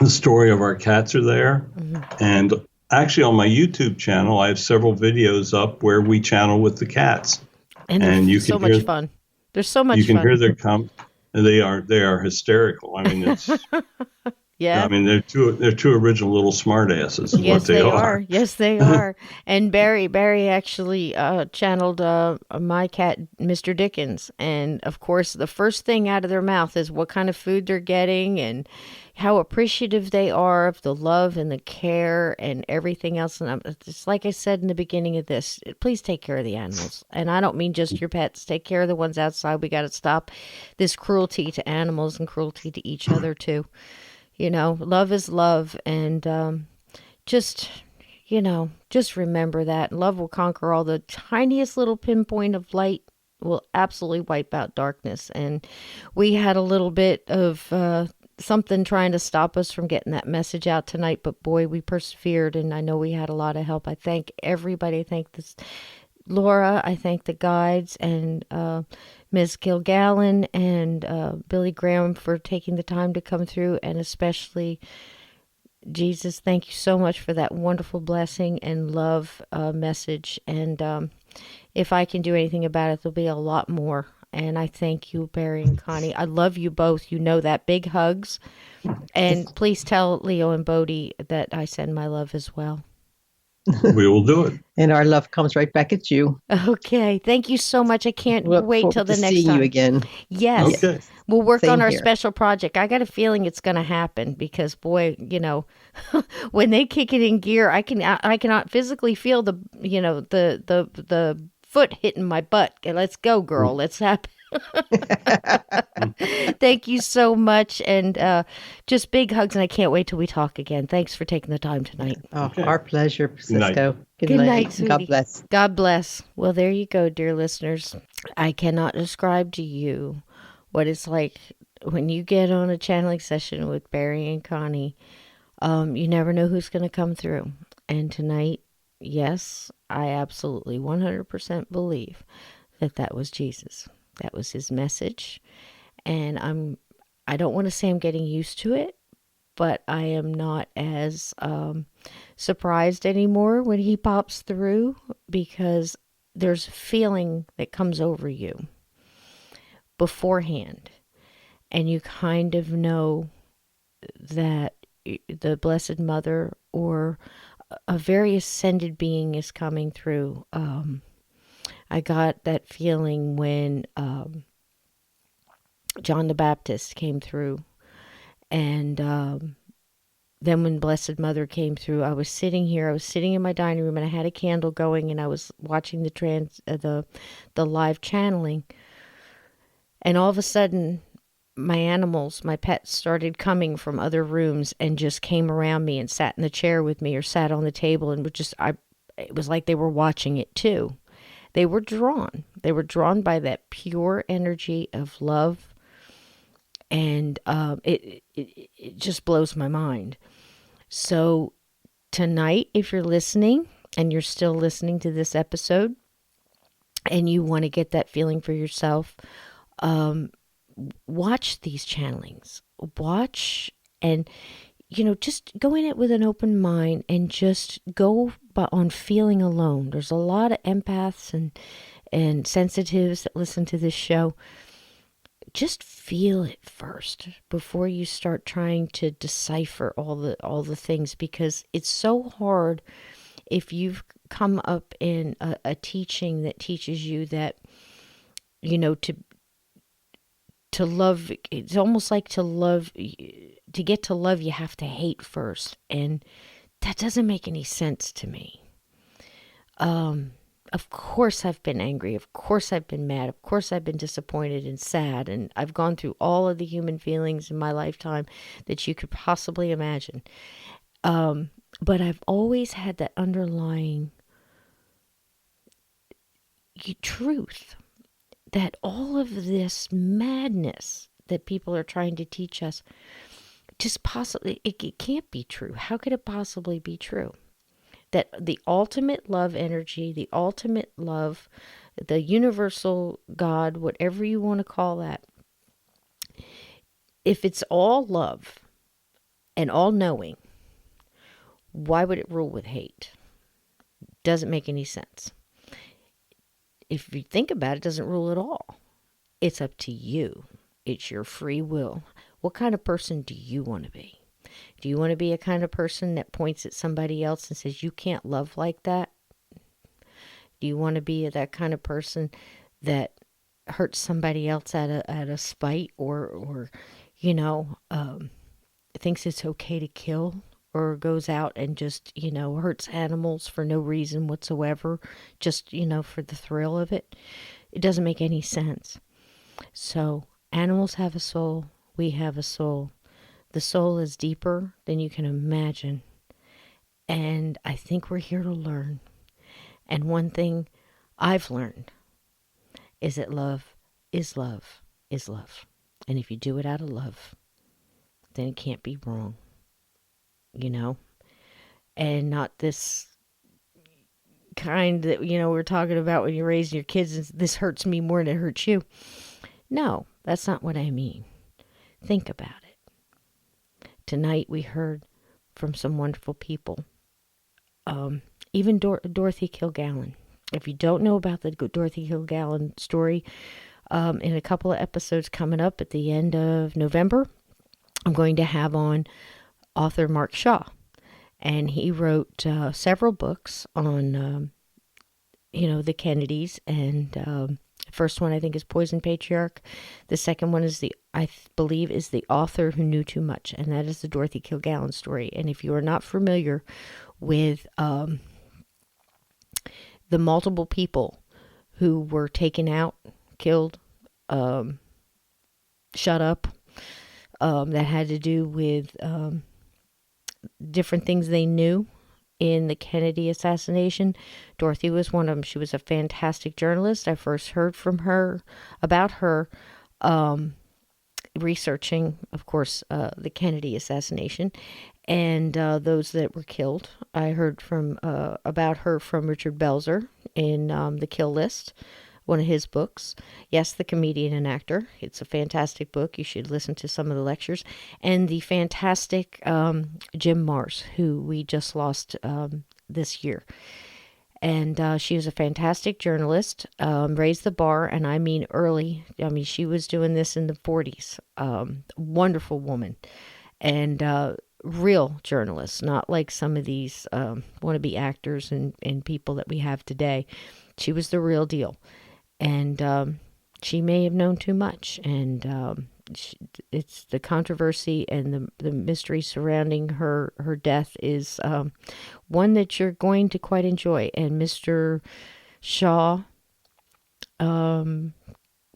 [SPEAKER 2] story of our cats are there. Mm-hmm. And actually on my YouTube channel, I have several videos up where we channel with the cats.
[SPEAKER 1] And you can so much fun. There's so much fun.
[SPEAKER 2] You can hear their they are hysterical. I mean, it's
[SPEAKER 1] yeah.
[SPEAKER 2] I mean, they're two original little smartasses. Is
[SPEAKER 1] yes,
[SPEAKER 2] what they are.
[SPEAKER 1] Yes, they are. And Barry actually channeled my cat, Mr. Dickens. And of course, the first thing out of their mouth is what kind of food they're getting and how appreciative they are of the love and the care and everything else. And just like I said in the beginning of this, please take care of the animals. And I don't mean just your pets. Take care of the ones outside. We got to stop this cruelty to animals and cruelty to each other too. Love is love, and just remember that. Love will conquer all. The tiniest little pinpoint of light will absolutely wipe out darkness. And we had a little bit of something trying to stop us from getting that message out tonight, but boy, we persevered, and I know we had a lot of help. I thank everybody. I thank Laura, I thank the guides, and Ms. Kilgallen and Billy Graham for taking the time to come through, and especially Jesus, thank you so much for that wonderful blessing and love message. And if I can do anything about it, there'll be a lot more. And I thank you, Barry and Connie. I love you both. You know that. Big hugs. And please tell Leo and Bodhi that I send my love as well.
[SPEAKER 2] We will do it.
[SPEAKER 3] And our love comes right back at you.
[SPEAKER 1] Okay. Thank you so much. I can't wait till the next time.
[SPEAKER 3] See you again.
[SPEAKER 1] Yes.
[SPEAKER 2] Okay.
[SPEAKER 1] We'll work
[SPEAKER 3] Same
[SPEAKER 1] on our
[SPEAKER 3] here.
[SPEAKER 1] special project. I got a feeling it's going to happen because, boy, when they kick it in gear, I cannot physically feel the foot hitting my butt. Okay, let's go, girl. Let's happen. Thank you so much, and just big hugs, and I can't wait till we talk again. Thanks for taking the time tonight.
[SPEAKER 3] Oh, our pleasure, Cisco.
[SPEAKER 2] Night.
[SPEAKER 3] Good
[SPEAKER 1] night, sweetie.
[SPEAKER 3] God bless.
[SPEAKER 1] God bless. Well, there you go, dear listeners. I cannot describe to you what it's like when you get on a channeling session with Barry and Connie. You never know who's going to come through. And tonight, yes, I absolutely 100% believe that was Jesus. That was his message. And I don't want to say I'm getting used to it, but I am not as surprised anymore when he pops through, because there's a feeling that comes over you beforehand. And you kind of know that the Blessed Mother or a very ascended being is coming through. I got that feeling when John the Baptist came through, and then when Blessed Mother came through, I was sitting in my dining room, and I had a candle going, and I was watching the live channeling, and all of a sudden, my pets started coming from other rooms and just came around me and sat in the chair with me or sat on the table, and it was like they were watching it too. They were drawn by that pure energy of love, and it just blows my mind. So tonight, if you're listening and you're still listening to this episode and you want to get that feeling for yourself, watch these channelings. Watch and just go in it with an open mind and just go on feeling alone. There's a lot of empaths and sensitives that listen to this show. just feel it first before you start trying to decipher all the things, because it's so hard if you've come up in a teaching that teaches you that, to love. It's almost like to love, to get to love, you have to hate first, and that doesn't make any sense to me. Of course I've been angry. Of course I've been mad. Of course I've been disappointed and sad. And I've gone through all of the human feelings in my lifetime that you could possibly imagine. But I've always had that underlying truth that all of this madness that people are trying to teach us, just possibly, it can't be true. How could it possibly be true? That the ultimate love energy, the ultimate love, the universal God, whatever you want to call that, if it's all love and all knowing, why would it rule with hate? Doesn't make any sense. If you think about it, it doesn't rule at all. It's up to you. It's your free will. What kind of person do you want to be? Do you want to be a kind of person that points at somebody else and says, you can't love like that? Do you want to be that kind of person that hurts somebody else out of spite, or thinks it's okay to kill, or goes out and just, hurts animals for no reason whatsoever, just, for the thrill of it? It doesn't make any sense. So animals have a soul. We have a soul. The soul is deeper than you can imagine. And I think we're here to learn. And one thing I've learned is that love is love is love. And if you do it out of love, then it can't be wrong. And not this kind that, we're talking about when you're raising your kids, and this hurts me more than it hurts you. No, that's not what I mean. Think about it. Tonight we heard from some wonderful people. Even Dorothy Kilgallen. If you don't know about the Dorothy Kilgallen story, in a couple of episodes coming up at the end of November, I'm going to have on author Mark Shaw. And he wrote several books on, the Kennedys. And first one, I think, is Poison Patriarch. The second one is I believe is The Author Who Knew Too Much. And that is the Dorothy Kilgallen story. And if you are not familiar with the multiple people who were taken out, killed, shut up, that had to do with different things they knew in the Kennedy assassination, Dorothy was one of them. She was a fantastic journalist. I first heard from her about her researching, of course, the Kennedy assassination and those that were killed. I heard about her from Richard Belzer in The Kill List, one of his books. Yes, The Comedian and Actor. It's a fantastic book. You should listen to some of the lectures. And the fantastic Jim Mars, who we just lost this year. And she was a fantastic journalist, raised the bar, and I mean early. I mean, she was doing this in the 40s. Wonderful woman. And real journalist, not like some of these wannabe actors and people that we have today. She was the real deal. And she may have known too much, and it's the controversy and the mystery surrounding her death is one that you're going to quite enjoy. And Mr. Shaw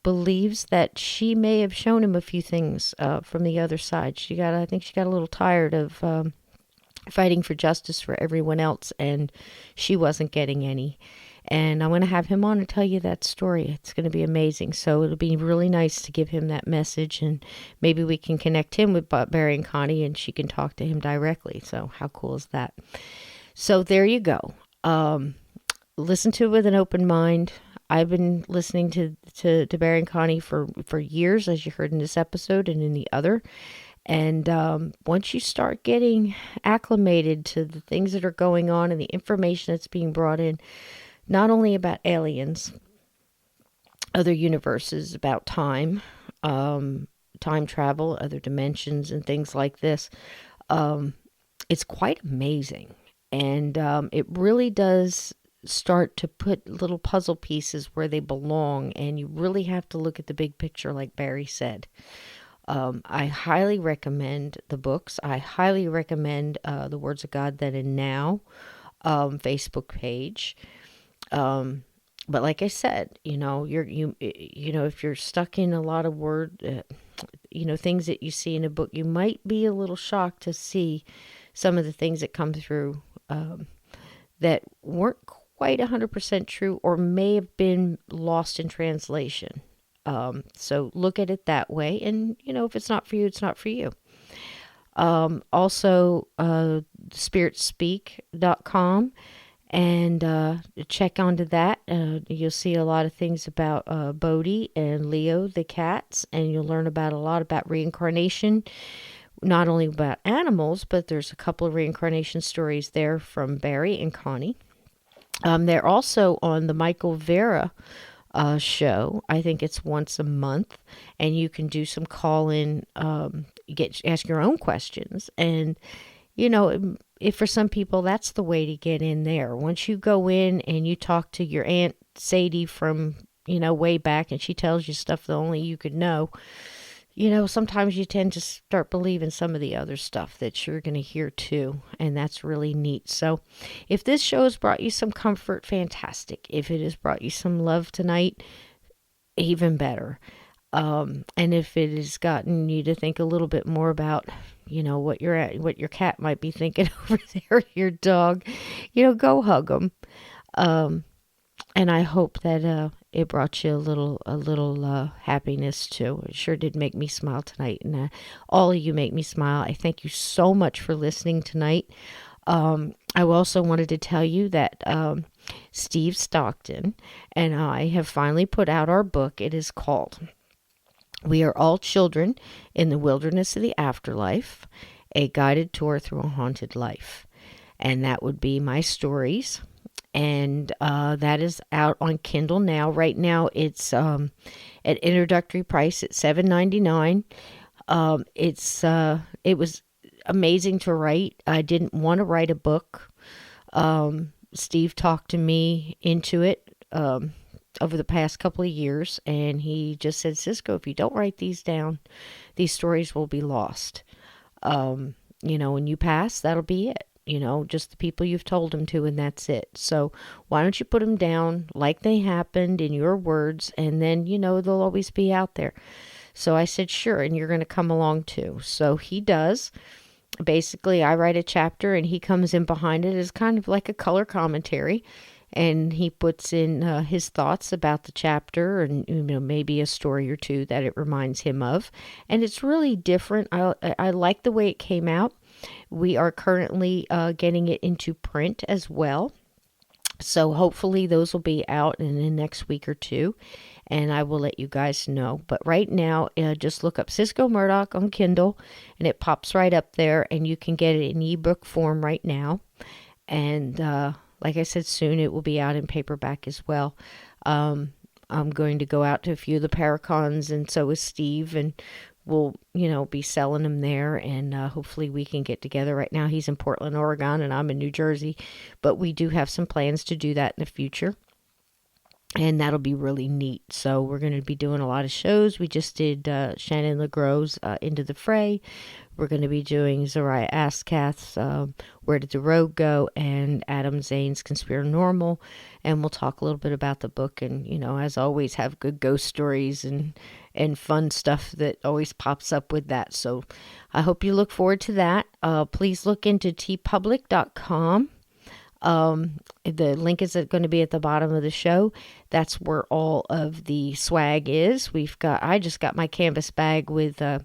[SPEAKER 1] believes that she may have shown him a few things from the other side. I think she got a little tired of fighting for justice for everyone else, and she wasn't getting any. And I'm going to have him on and tell you that story. It's going to be amazing. So it'll be really nice to give him that message, and maybe we can connect him with Barry and Connie, and she can talk to him directly. So how cool is that? So there you go. Listen to it with an open mind. I've been listening to Barry and Connie for years, as you heard in this episode and in the other. And once you start getting acclimated to the things that are going on and the information that's being brought in, not only about aliens, other universes, about time, time travel, other dimensions, and things like this. It's quite amazing. And it really does start to put little puzzle pieces where they belong. And you really have to look at the big picture, like Barry said. I highly recommend the books. I highly recommend the Words of God Then and Now Facebook page. But like I said, if you're stuck in a lot of things that you see in a book, you might be a little shocked to see some of the things that come through that weren't quite 100% true or may have been lost in translation. So look at it that way. And, if it's not for you, it's not for you. Also, spiritspeak.com. And check onto that. You'll see a lot of things about Bodhi and Leo, the cats, and you'll learn a lot about reincarnation, not only about animals, but there's a couple of reincarnation stories there from Barry and Connie. They're also on the Michael Vera show. I think it's once a month, and you can do some call-in, ask your own questions, and if for some people that's the way to get in there. Once you go in and you talk to your Aunt Sadie from way back, and she tells you stuff that only you could know, sometimes you tend to start believing some of the other stuff that you're going to hear too, and that's really neat. So if this show has brought you some comfort, fantastic. If it has brought you some love tonight, even better. And if it has gotten you to think a little bit more about, what your cat might be thinking over there, your dog, go hug them. And I hope that it brought you a little happiness too. It sure did make me smile tonight, and all of you make me smile. I thank you so much for listening tonight. I also wanted to tell you that Steve Stockton and I have finally put out our book. It is called We Are All Children in the Wilderness of the Afterlife, a guided tour through a haunted life. And that would be my stories. And that is out on Kindle now. Right now, it's at introductory price at $7.99. It was amazing to write. I didn't want to write a book. Steve talked to me into it over the past couple of years, and he just said, Cisco, if you don't write these down, these stories will be lost. When you pass, that'll be it. Just the people you've told them to, and that's it. So why don't you put them down like they happened in your words, and then, they'll always be out there. So I said, sure, and you're going to come along too. So he does. Basically, I write a chapter, and he comes in behind it as kind of like a color commentary, and he puts in his thoughts about the chapter and, maybe a story or two that it reminds him of. And it's really different. I like the way it came out. We are currently getting it into print as well. So hopefully those will be out in the next week or two, and I will let you guys know. But right now, just look up Cisco Murdoch on Kindle, and it pops right up there, and you can get it in ebook form right now. And like I said, soon it will be out in paperback as well. I'm going to go out to a few of the Paracons, and so is Steve, and we'll, be selling them there, and hopefully we can get together. Right now he's in Portland, Oregon, and I'm in New Jersey, but we do have some plans to do that in the future, and that'll be really neat. So we're going to be doing a lot of shows. We just did Shannon LeGros' Into the Fray. We're going to be doing Zariah Askath's Where Did the Road Go, and Adam Zane's Conspiranormal, and we'll talk a little bit about the book, and as always, have good ghost stories and fun stuff that always pops up with that. So I hope you look forward to that. Please look into tpublic.com. The link is going to be at the bottom of the show. That's where all of the swag is. I just got my canvas bag with the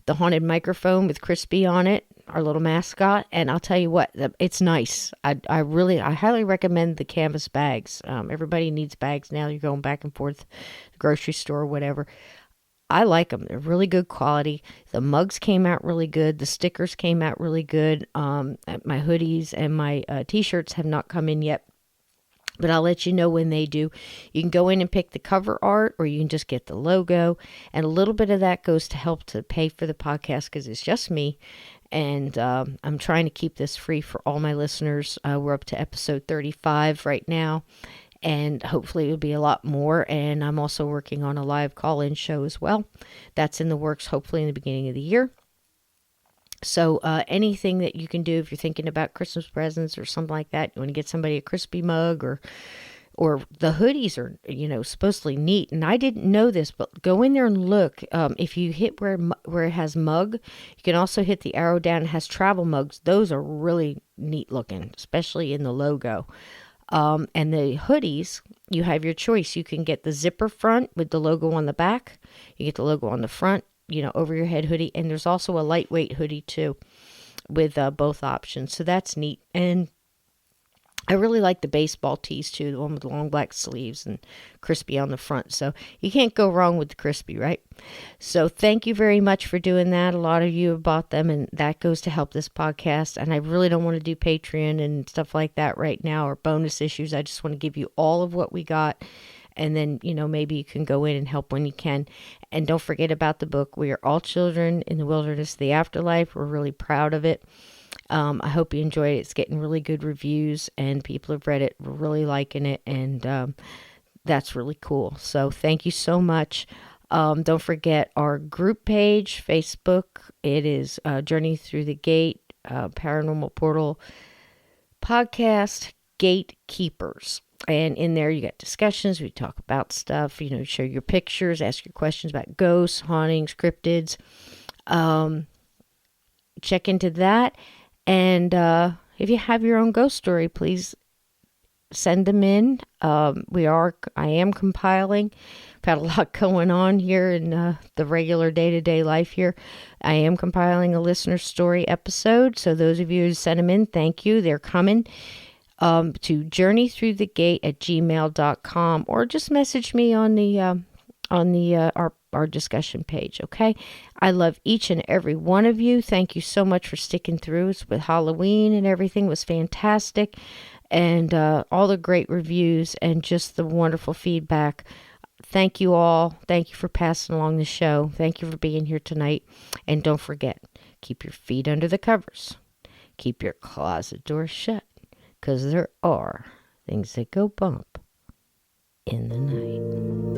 [SPEAKER 1] haunted microphone with Crispy on it, our little mascot, and I'll tell you what, it's nice. I highly recommend the canvas bags. Everybody needs bags now. You're going back and forth to the grocery store or whatever. I like them. They're really good quality. The mugs came out really good. The stickers came out really good. My hoodies and my t-shirts have not come in yet. but I'll let you know when they do. You can go in and pick the cover art, or you can just get the logo. And a little bit of that goes to help to pay for the podcast because it's just me. And I'm trying to keep this free for all my listeners. We're up to episode 35 right now. And hopefully it'll be a lot more. And I'm also working on a live call-in show as well. That's in the works, hopefully in the beginning of the year. So anything that you can do if you're thinking about Christmas presents or something like that, you want to get somebody a crispy mug, or the hoodies are, supposedly neat. And I didn't know this, but go in there and look. If you hit where it has mug, you can also hit the arrow down. It has travel mugs. Those are really neat looking, especially in the logo. And the hoodies, you have your choice. You can get the zipper front with the logo on the back. You get the logo on the front, over your head hoodie. And there's also a lightweight hoodie too with both options. So that's neat. And I really like the baseball tees too, the one with the long black sleeves and crispy on the front. So you can't go wrong with the crispy, right? So thank you very much for doing that. A lot of you have bought them, and that goes to help this podcast. And I really don't want to do Patreon and stuff like that right now, or bonus issues. I just want to give you all of what we got. And then, maybe you can go in and help when you can. And don't forget about the book. We are all children in the wilderness of the afterlife. We're really proud of it. I hope you enjoyed it. It's getting really good reviews, and people have read it. We're really liking it, and that's really cool. So thank you so much. Don't forget our group page, Facebook. It is Journey Through the Gate, Paranormal Portal Podcast, Gatekeepers. And in there, you got discussions. We talk about stuff, show your pictures, ask your questions about ghosts, hauntings, cryptids. Check into that. And if you have your own ghost story, please send them in. I am compiling. I've had a lot going on here in the regular day-to-day life here. I am compiling a listener story episode. So those of you who sent them in, thank you. They're coming. To journeythroughthegate@gmail.com, or just message me on our discussion page. Okay. I love each and every one of you. Thank you so much for sticking through. It's with Halloween and everything was fantastic, and all the great reviews and just the wonderful feedback. Thank you all. Thank you for passing along the show. Thank you for being here tonight. And don't forget, keep your feet under the covers. Keep your closet door shut, because there are things that go bump in the night.